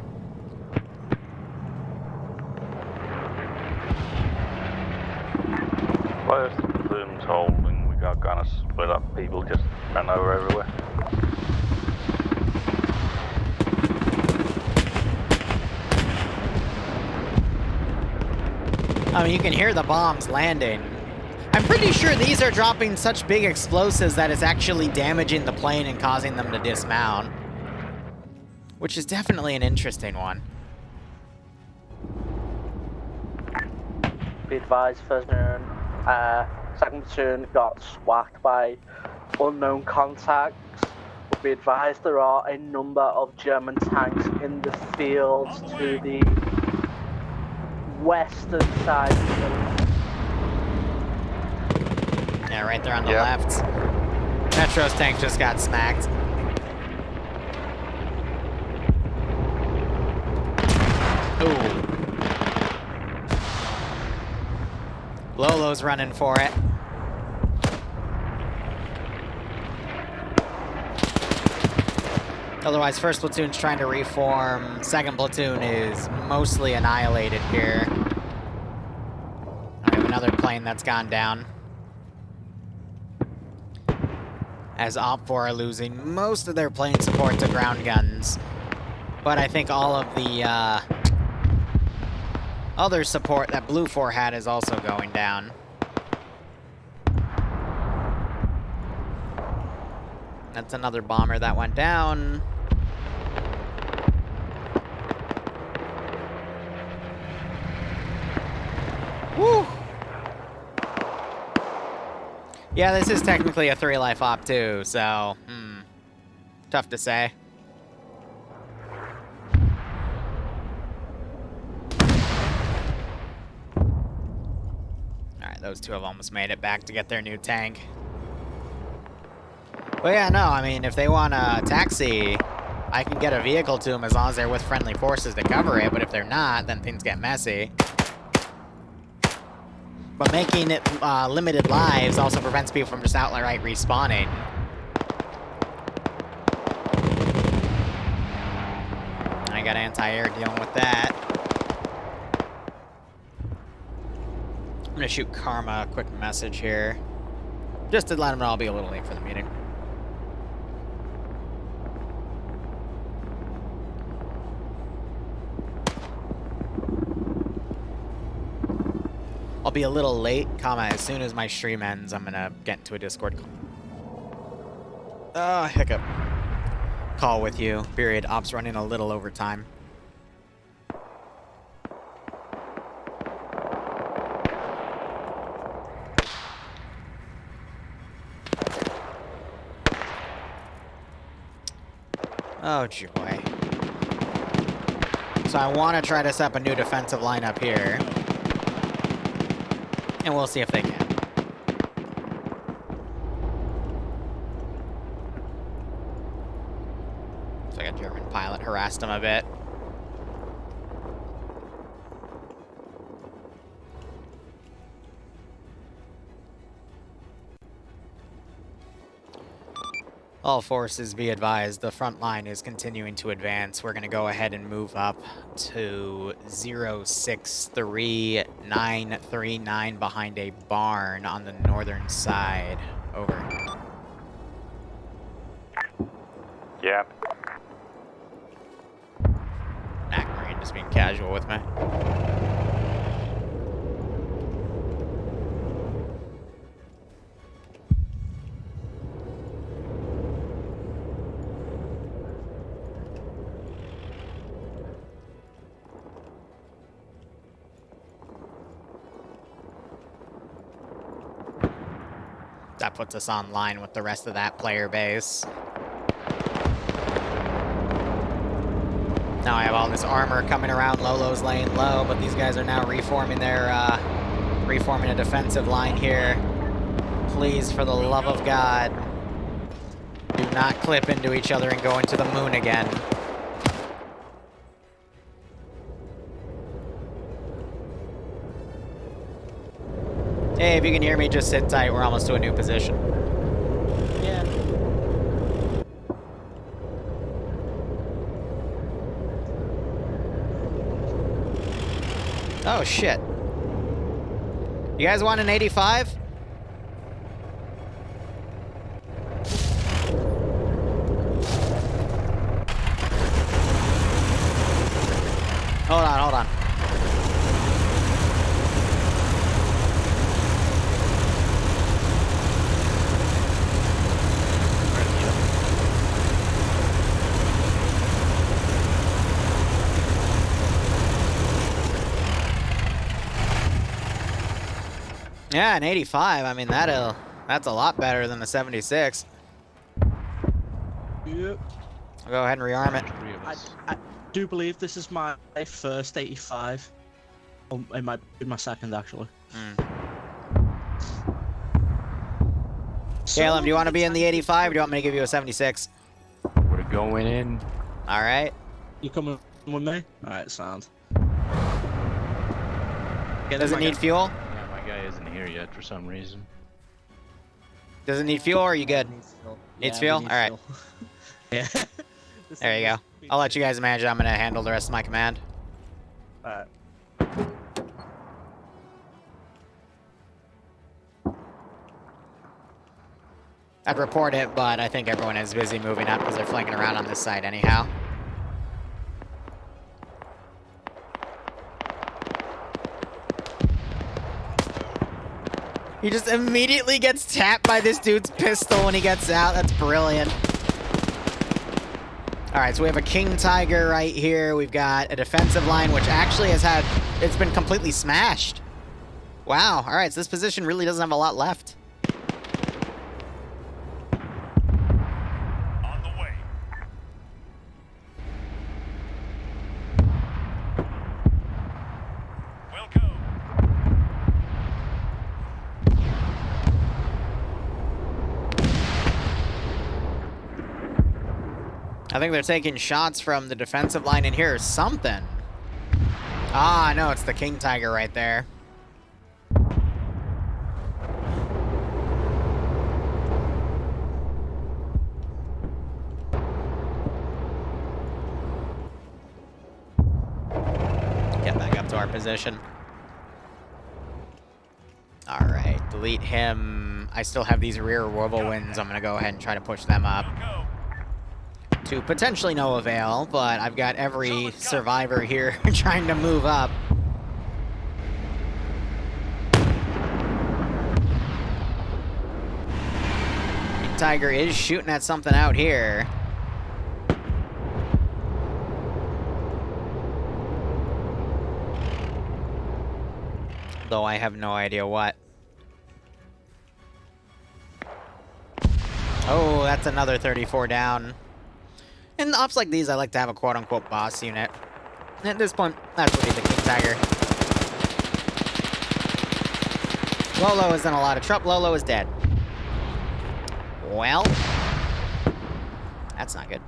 First platoon's holding, we got kind of split up. People just ran over everywhere. I mean, you can hear the bombs landing. I'm pretty sure these are dropping such big explosives that it's actually damaging the plane and causing them to dismount. Which is definitely an interesting one. Be advised, first platoon, second platoon got swacked by unknown contacts. Be advised there are a number of German tanks in the fields to the western side of the village. Yeah, right there on the left. Metro's tank just got smacked. Ooh. Lolo's running for it. Otherwise, first platoon's trying to reform. Second platoon is mostly annihilated here. We have another plane that's gone down. As Op 4 are losing most of their plane support to ground guns. But I think all of the other support that Blue 4 had is also going down. That's another bomber that went down. Woo! Yeah, this is technically a 3-life op too, so, tough to say. Alright, those two have almost made it back to get their new tank. But yeah, no, I mean, if they want a taxi, I can get a vehicle to them as long as they're with friendly forces to cover it, but if they're not, then things get messy. But making it limited lives also prevents people from just outright respawning. I got anti-air dealing with that. I'm gonna shoot Karma a quick message here. Just to let him know I'll be a little late for the meeting. I'll be a little late, as soon as my stream ends, I'm gonna get into a Discord call. Hiccup. Call with you. Period. Ops running a little over time. Oh, joy. So I want to try to set up a new defensive line up here. And we'll see if they can. Looks like a German pilot harassed him a bit. All forces be advised, the front line is continuing to advance. We're going to go ahead and move up to 063939 behind a barn on the northern side. Over. Yeah. Marine just being casual with me. That puts us on line with the rest of that player base. Now I have all this armor coming around. Lolo's laying low, but these guys are now reforming their, reforming a defensive line here. Please, for the love of God, do not clip into each other and go into the moon again. Hey, if you can hear me, just sit tight. We're almost to a new position. Yeah. Oh, shit. You guys want an 85? Hold on, hold on. Yeah, an 85. I mean, that's a lot better than the 76. Yep. I'll go ahead and rearm it. I do believe this is my first 85. Oh, it might be my second, actually. Caleb, do you want to be in the 85 or do you want me to give you a 76? We're going in. All right. You coming with me? All right, sound. Does it need fuel? Yeah, my guy isn't here yet for some reason. Does it need fuel or are you good? Needs fuel? All right. Yeah. There you go. I'll let you guys manage it. I'm going to handle the rest of my command. Alright. I'd report it, but I think everyone is busy moving up because they're flanking around on this side anyhow. He just immediately gets tapped by this dude's pistol when he gets out. That's brilliant. All right, so we have a King Tiger right here. We've got a defensive line, which actually it's been completely smashed. Wow, all right, so this position really doesn't have a lot left. On the way. We'll go. I think they're taking shots from the defensive line in here or something. Ah, no, it's the King Tiger right there. Get back up to our position. All right, delete him. I still have these rear whirlwinds. I'm going to go ahead and try to push them up. To potentially no avail, but I've got every survivor here trying to move up. Tiger is shooting at something out here. Though I have no idea what. Oh, that's another 34 down. In ops like these, I like to have a quote-unquote boss unit. At this point, that's what he's the King Tiger. Lolo is in a lot of trouble. Lolo is dead. Well, that's not good.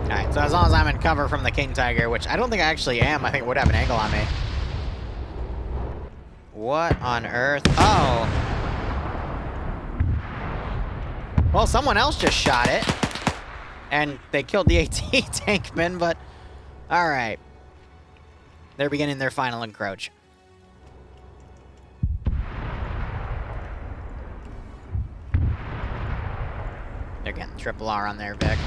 Alright, so as long as I'm in cover from the King Tiger, which I don't think I actually am, I think it would have an angle on me. What on earth? Oh. Well, someone else just shot it. And they killed the AT tankman, but... Alright. They're beginning their final encroach. They're getting triple R on there, Vic.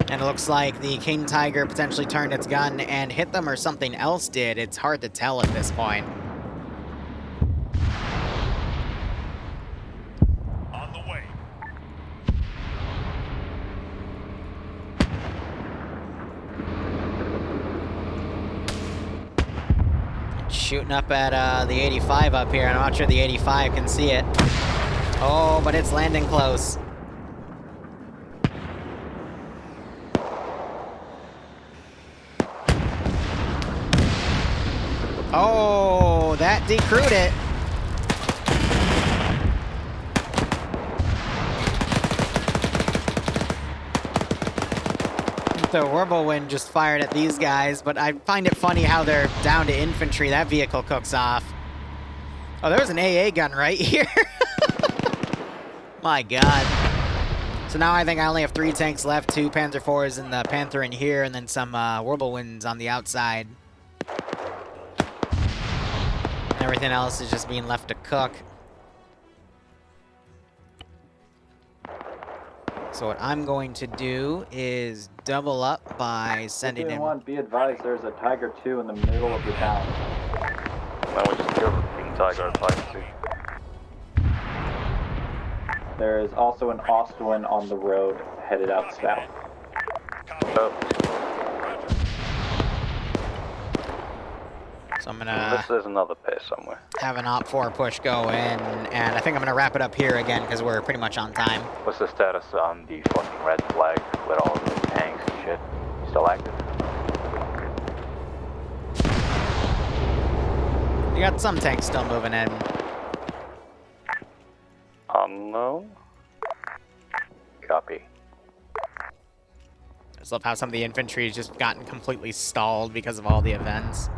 And it looks like the King Tiger potentially turned its gun and hit them, or something else did. It's hard to tell at this point. On the way. Shooting up at the 85 up here, and I'm not sure the 85 can see it. Oh, but it's landing close. Oh, that decrewed it. The whirlwind just fired at these guys, but I find it funny how they're down to infantry. That vehicle cooks off. Oh, there's an AA gun right here. My god. So now I think I only have 3 tanks left, 2 Panther 4s and the Panther in here, and then some whirlwinds on the outside. And everything else is just being left to cook. So what I'm going to do is double up by sending him... Be advised, there's a Tiger 2 in the middle of the town. Then we just killed the King Tiger at Tiger 2. There is also an Austrian on the road headed out south. So I'm gonna... There's another pit somewhere. Have an Op 4 push go in, and I think I'm gonna wrap it up here again because we're pretty much on time. What's the status on the fucking red flag with all the tanks and shit? Still active? You got some tanks still moving in. Unknown? Copy. I just love how some of the infantry has just gotten completely stalled because of all the events.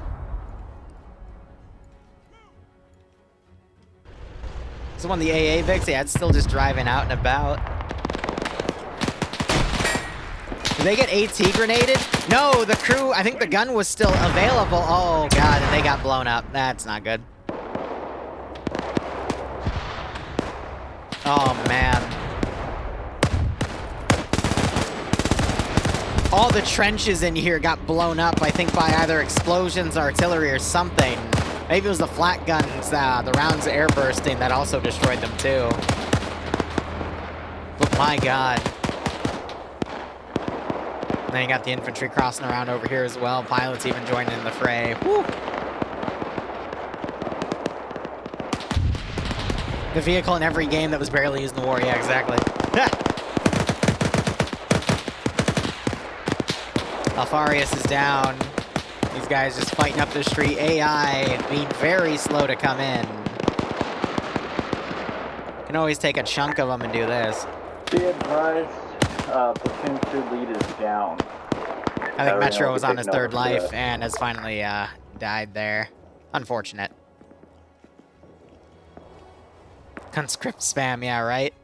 So on the AA Vix, yeah, it's still just driving out and about. Did they get AT grenaded? No, the crew, I think the gun was still available. Oh god, and they got blown up. That's not good. Oh man. All the trenches in here got blown up, I think, by either explosions, artillery, or something. Maybe it was the flat guns, the rounds air bursting that also destroyed them too. But my god. And then you got the infantry crossing around over here as well. Pilots even joining in the fray. Woo! The vehicle in every game that was barely used in the war. Yeah, exactly. Alfarius is down. These guys just fighting up the street. AI being very slow to come in. Can always take a chunk of them and do this. Be advised, Platoon 2 lead is down. I think Metro was on his 3rd life and has finally died there. Unfortunate. Conscript spam, yeah, right?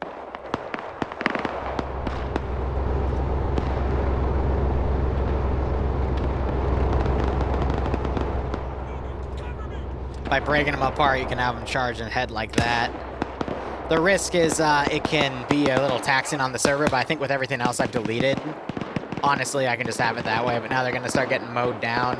By breaking them apart, you can have them charge and head like that. The risk is it can be a little taxing on the server, but I think with everything else I've deleted, honestly, I can just have it that way. But now they're going to start getting mowed down.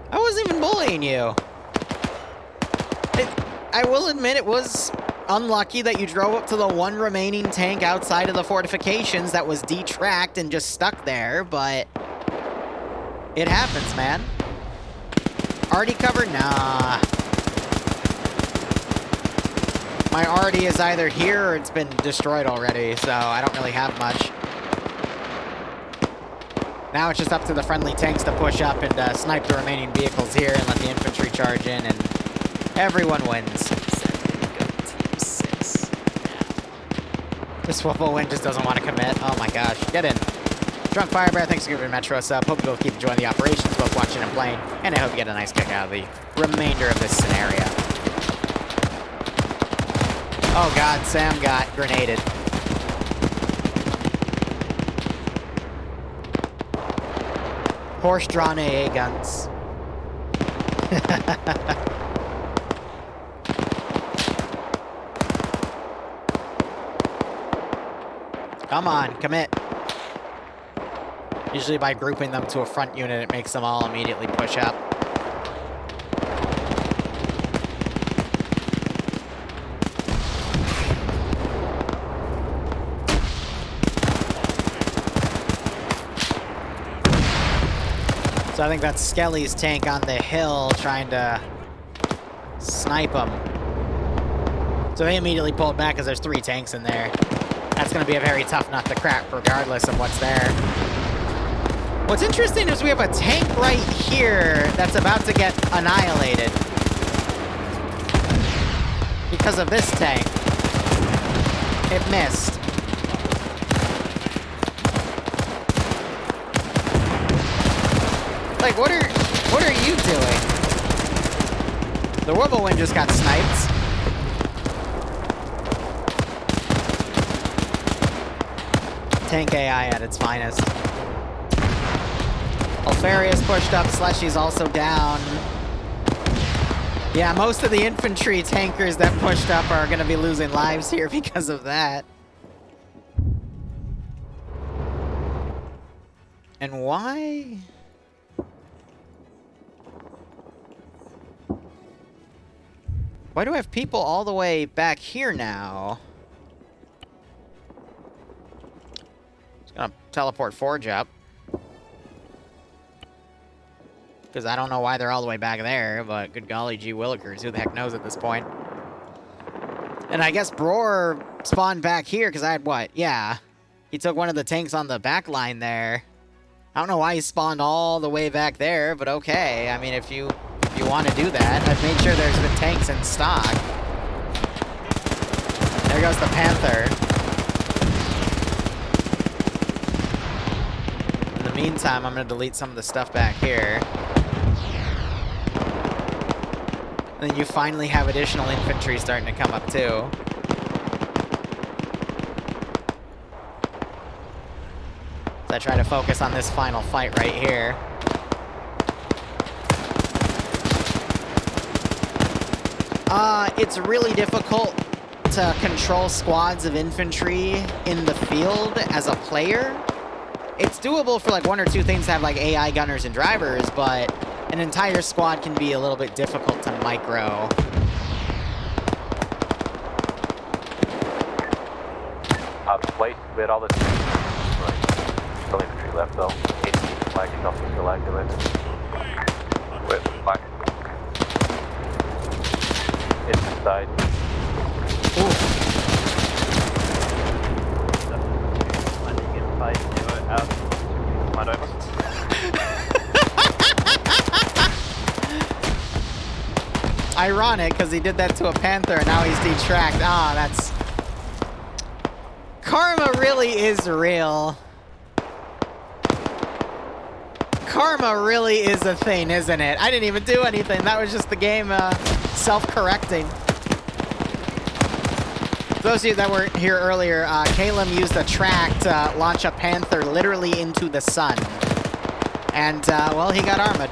I wasn't even bullying you. I will admit it was unlucky that you drove up to the one remaining tank outside of the fortifications that was detracked and just stuck there, but it happens, man. Arty covered? Nah. My Arty is either here or it's been destroyed already, so I don't really have much. Now it's just up to the friendly tanks to push up and snipe the remaining vehicles here and let the infantry charge in, and everyone wins. This Swivel Wind just doesn't want to commit. Oh my gosh. Get in. Drunk Firebear, thanks for giving Metro a sub. Hope you both keep enjoying the operations, both watching and playing. And I hope you get a nice kick out of the remainder of this scenario. Oh god, Sam got grenaded. Horse-drawn AA guns. Come on, commit. Usually by grouping them to a front unit, it makes them all immediately push up. So I think that's Skelly's tank on the hill trying to snipe him. So they immediately pulled back because there's 3 tanks in there. That's going to be a very tough nut to crack regardless of what's there. What's interesting is we have a tank right here that's about to get annihilated because of this tank. It missed. Like, what are you doing? The Whirlwind just got sniped. Tank AI at its finest. Alfarius pushed up, Slushy's also down. Yeah, most of the infantry tankers that pushed up are gonna be losing lives here because of that. And why? Why do I have people all the way back here now? Just gonna teleport Forge up. Because I don't know why they're all the way back there, but good golly gee willikers, who the heck knows at this point. And I guess Bror spawned back here because I had what? Yeah. He took one of the tanks on the back line there. I don't know why he spawned all the way back there, but okay. I mean, if you want to do that, I've made sure there's been tanks in stock. There goes the Panther. In the meantime, I'm going to delete some of the stuff back here. And then you finally have additional infantry starting to come up too. So I try to focus on this final fight right here. It's really difficult to control squads of infantry in the field as a player. It's doable for like 1 or 2 things to have like AI gunners and drivers, but an entire squad can be a little bit difficult to micro. Wait, we had all this. Right. Still infantry left though. 80 flag is also still activated. Where's the flag? It's inside. Ironic, because he did that to a Panther and now he's detracked. Ah, that's... Karma really is real. Karma really is a thing, isn't it? I didn't even do anything. That was just the game self-correcting. Those of you that were here earlier, Caleb used a track to launch a Panther literally into the sun. And, well, he got armored.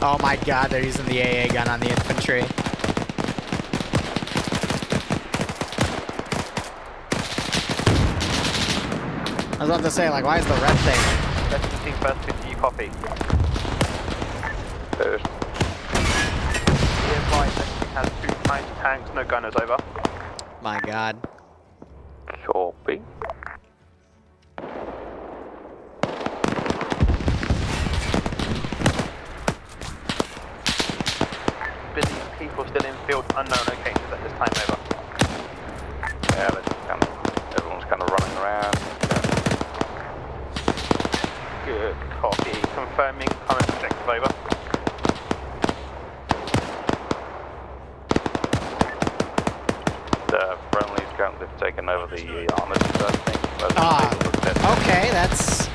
Oh my god, they're using the AA gun on the infantry. I was about to say, like, why is the red thing? That's first 50, you copy. First. Be advised that he has 2 tanks, no gunners, over. My god. Copy. Busy people still in field, unknown locations at this time, over. Yeah, everyone's kind of running around. Good copy. Confirming current objective, over. checking over the armored thing. Okay, that's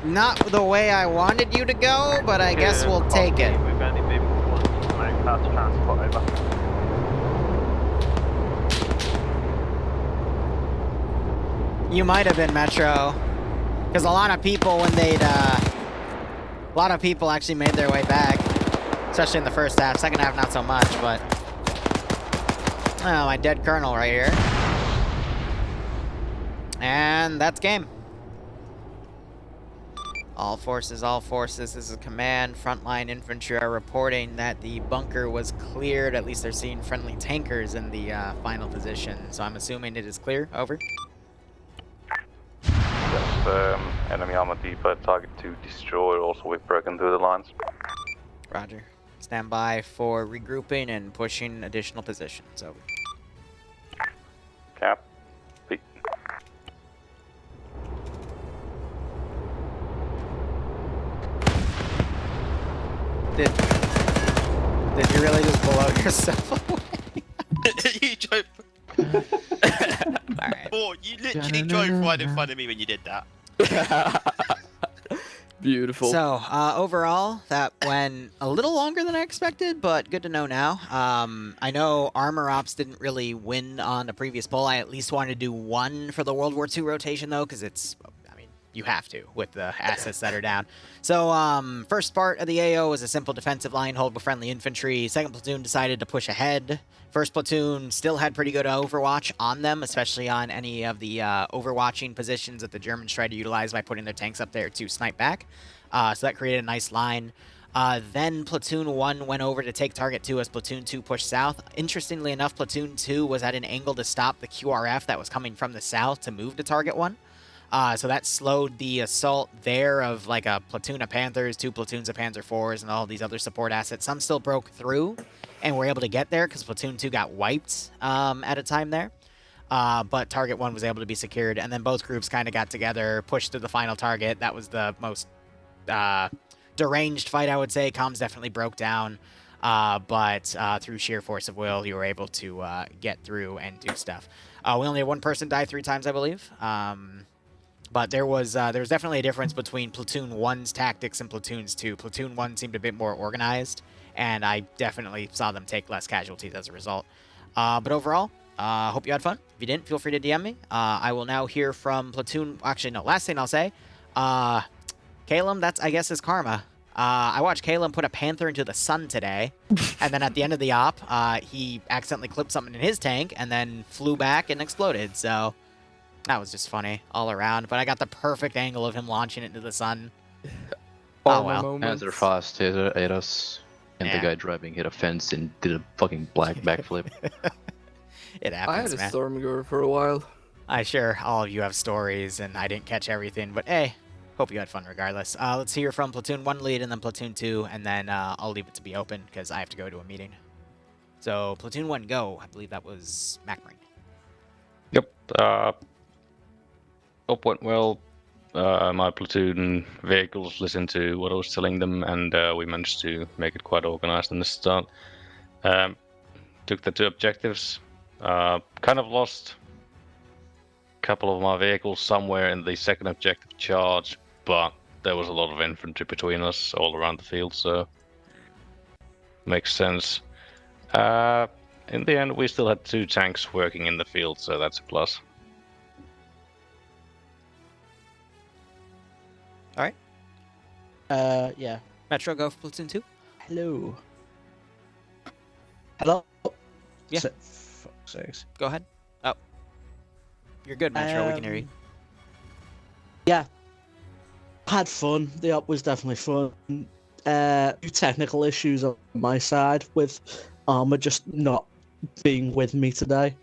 not the way I wanted you to go, but I guess we'll take it. We've only been one smoke past transport over. You might have been Metro, because a lot of people a lot of people actually made their way back, especially in the first half. Second half, not so much, but oh, my dead colonel right here, and that's game. All forces, this is a command. Frontline infantry are reporting that the bunker was cleared. At least they're seeing friendly tankers in the final position, so I'm assuming it is clear. Over. Yes, enemy armor depot target to destroy. Also, we've broken through the lines. Roger. Stand by for regrouping and pushing additional positions. Over. Cap. Did you really just blow yourself away? You drove. Alright. Oh, you literally drove right in front of me when you did that. Beautiful. So, overall, that went a little longer than I expected, but good to know now. I know Armor Ops didn't really win on the previous poll. I at least wanted to do one for the World War II rotation, though, because it's, I mean, you have to with the assets that are down. So, first part of the AO was a simple defensive line hold with friendly infantry. Second platoon decided to push ahead. First platoon still had pretty good overwatch on them, especially on any of the overwatching positions that the Germans tried to utilize by putting their tanks up there to snipe back. So that created a nice line. Then Platoon 1 went over to take Target 2 as Platoon 2 pushed south. Interestingly enough, Platoon 2 was at an angle to stop the QRF that was coming from the south to move to Target 1. So that slowed the assault there of like a platoon of Panthers, 2 platoons of Panzer IVs, and all these other support assets. Some still broke through and were able to get there because Platoon 2 got wiped at a time there. But Target 1 was able to be secured, and then both groups kind of got together, pushed to the final target. That was the most deranged fight, I would say. Comms definitely broke down, but through sheer force of will, you were able to get through and do stuff. We only had one person die 3 times, I believe. But there was definitely a difference between Platoon 1's tactics and Platoon's 2. Platoon 1 seemed a bit more organized, and I definitely saw them take less casualties as a result. But overall, hope you had fun. If you didn't, feel free to DM me. I will now hear from Platoon... Actually, no, last thing I'll say. Calum, that's, I guess, his karma. I watched Calum put a Panther into the sun today, and then at the end of the op, he accidentally clipped something in his tank, and then flew back and exploded, so... That was just funny all around, but I got the perfect angle of him launching it into the sun. Oh well. Panzer fast hit us, and the guy driving hit a fence and did a fucking black backflip. It happens, I had a man. Stormgore for a while. I'm sure all of you have stories, and I didn't catch everything, but hey, hope you had fun regardless. Let's hear from Platoon 1 lead and then Platoon 2, and then I'll leave it to be open because I have to go to a meeting. So, Platoon 1, go. I believe that was MacMarine. Yep. Up went well. My platoon vehicles listened to what I was telling them, and we managed to make it quite organized in the start. Took the 2 objectives. Kind of lost a couple of my vehicles somewhere in the second objective charge, but there was a lot of infantry between us all around the field, so makes sense. In the end, we still had 2 tanks working in the field, so that's a plus. Alright. Yeah. Metro, go for Platoon 2. Hello. Hello? Yeah. Fuck's sakes. Go ahead. Oh. You're good, Metro. We can hear you. Yeah. Had fun. The op was definitely fun. Few technical issues on my side with Armour just not being with me today.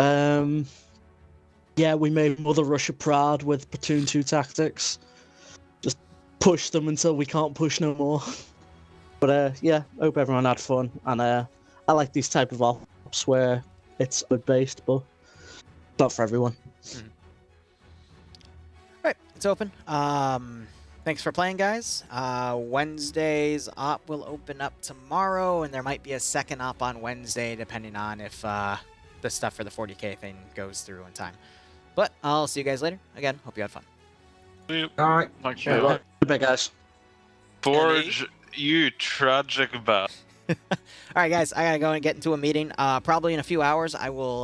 Yeah, we made Mother Russia proud with Platoon 2 tactics. Just push them until we can't push no more. But yeah, hope everyone had fun. And I like these type of ops where it's based, but not for everyone. Right, it's open. Thanks for playing, guys. Wednesday's op will open up tomorrow, and there might be a second op on Wednesday, depending on if the stuff for the 40K thing goes through in time. But I'll see you guys later. Again, hope you had fun. All right. Thank you. Goodbye, guys. Forge, you tragic bastard. All right, guys, I gotta go and get into a meeting. Probably in a few hours, I will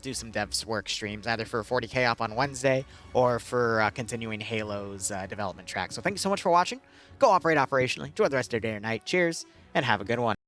do some devs work streams, either for 40K op on Wednesday or for continuing Halo's development track. So thank you so much for watching. Go operate operationally. Enjoy the rest of your day or night. Cheers, and have a good one.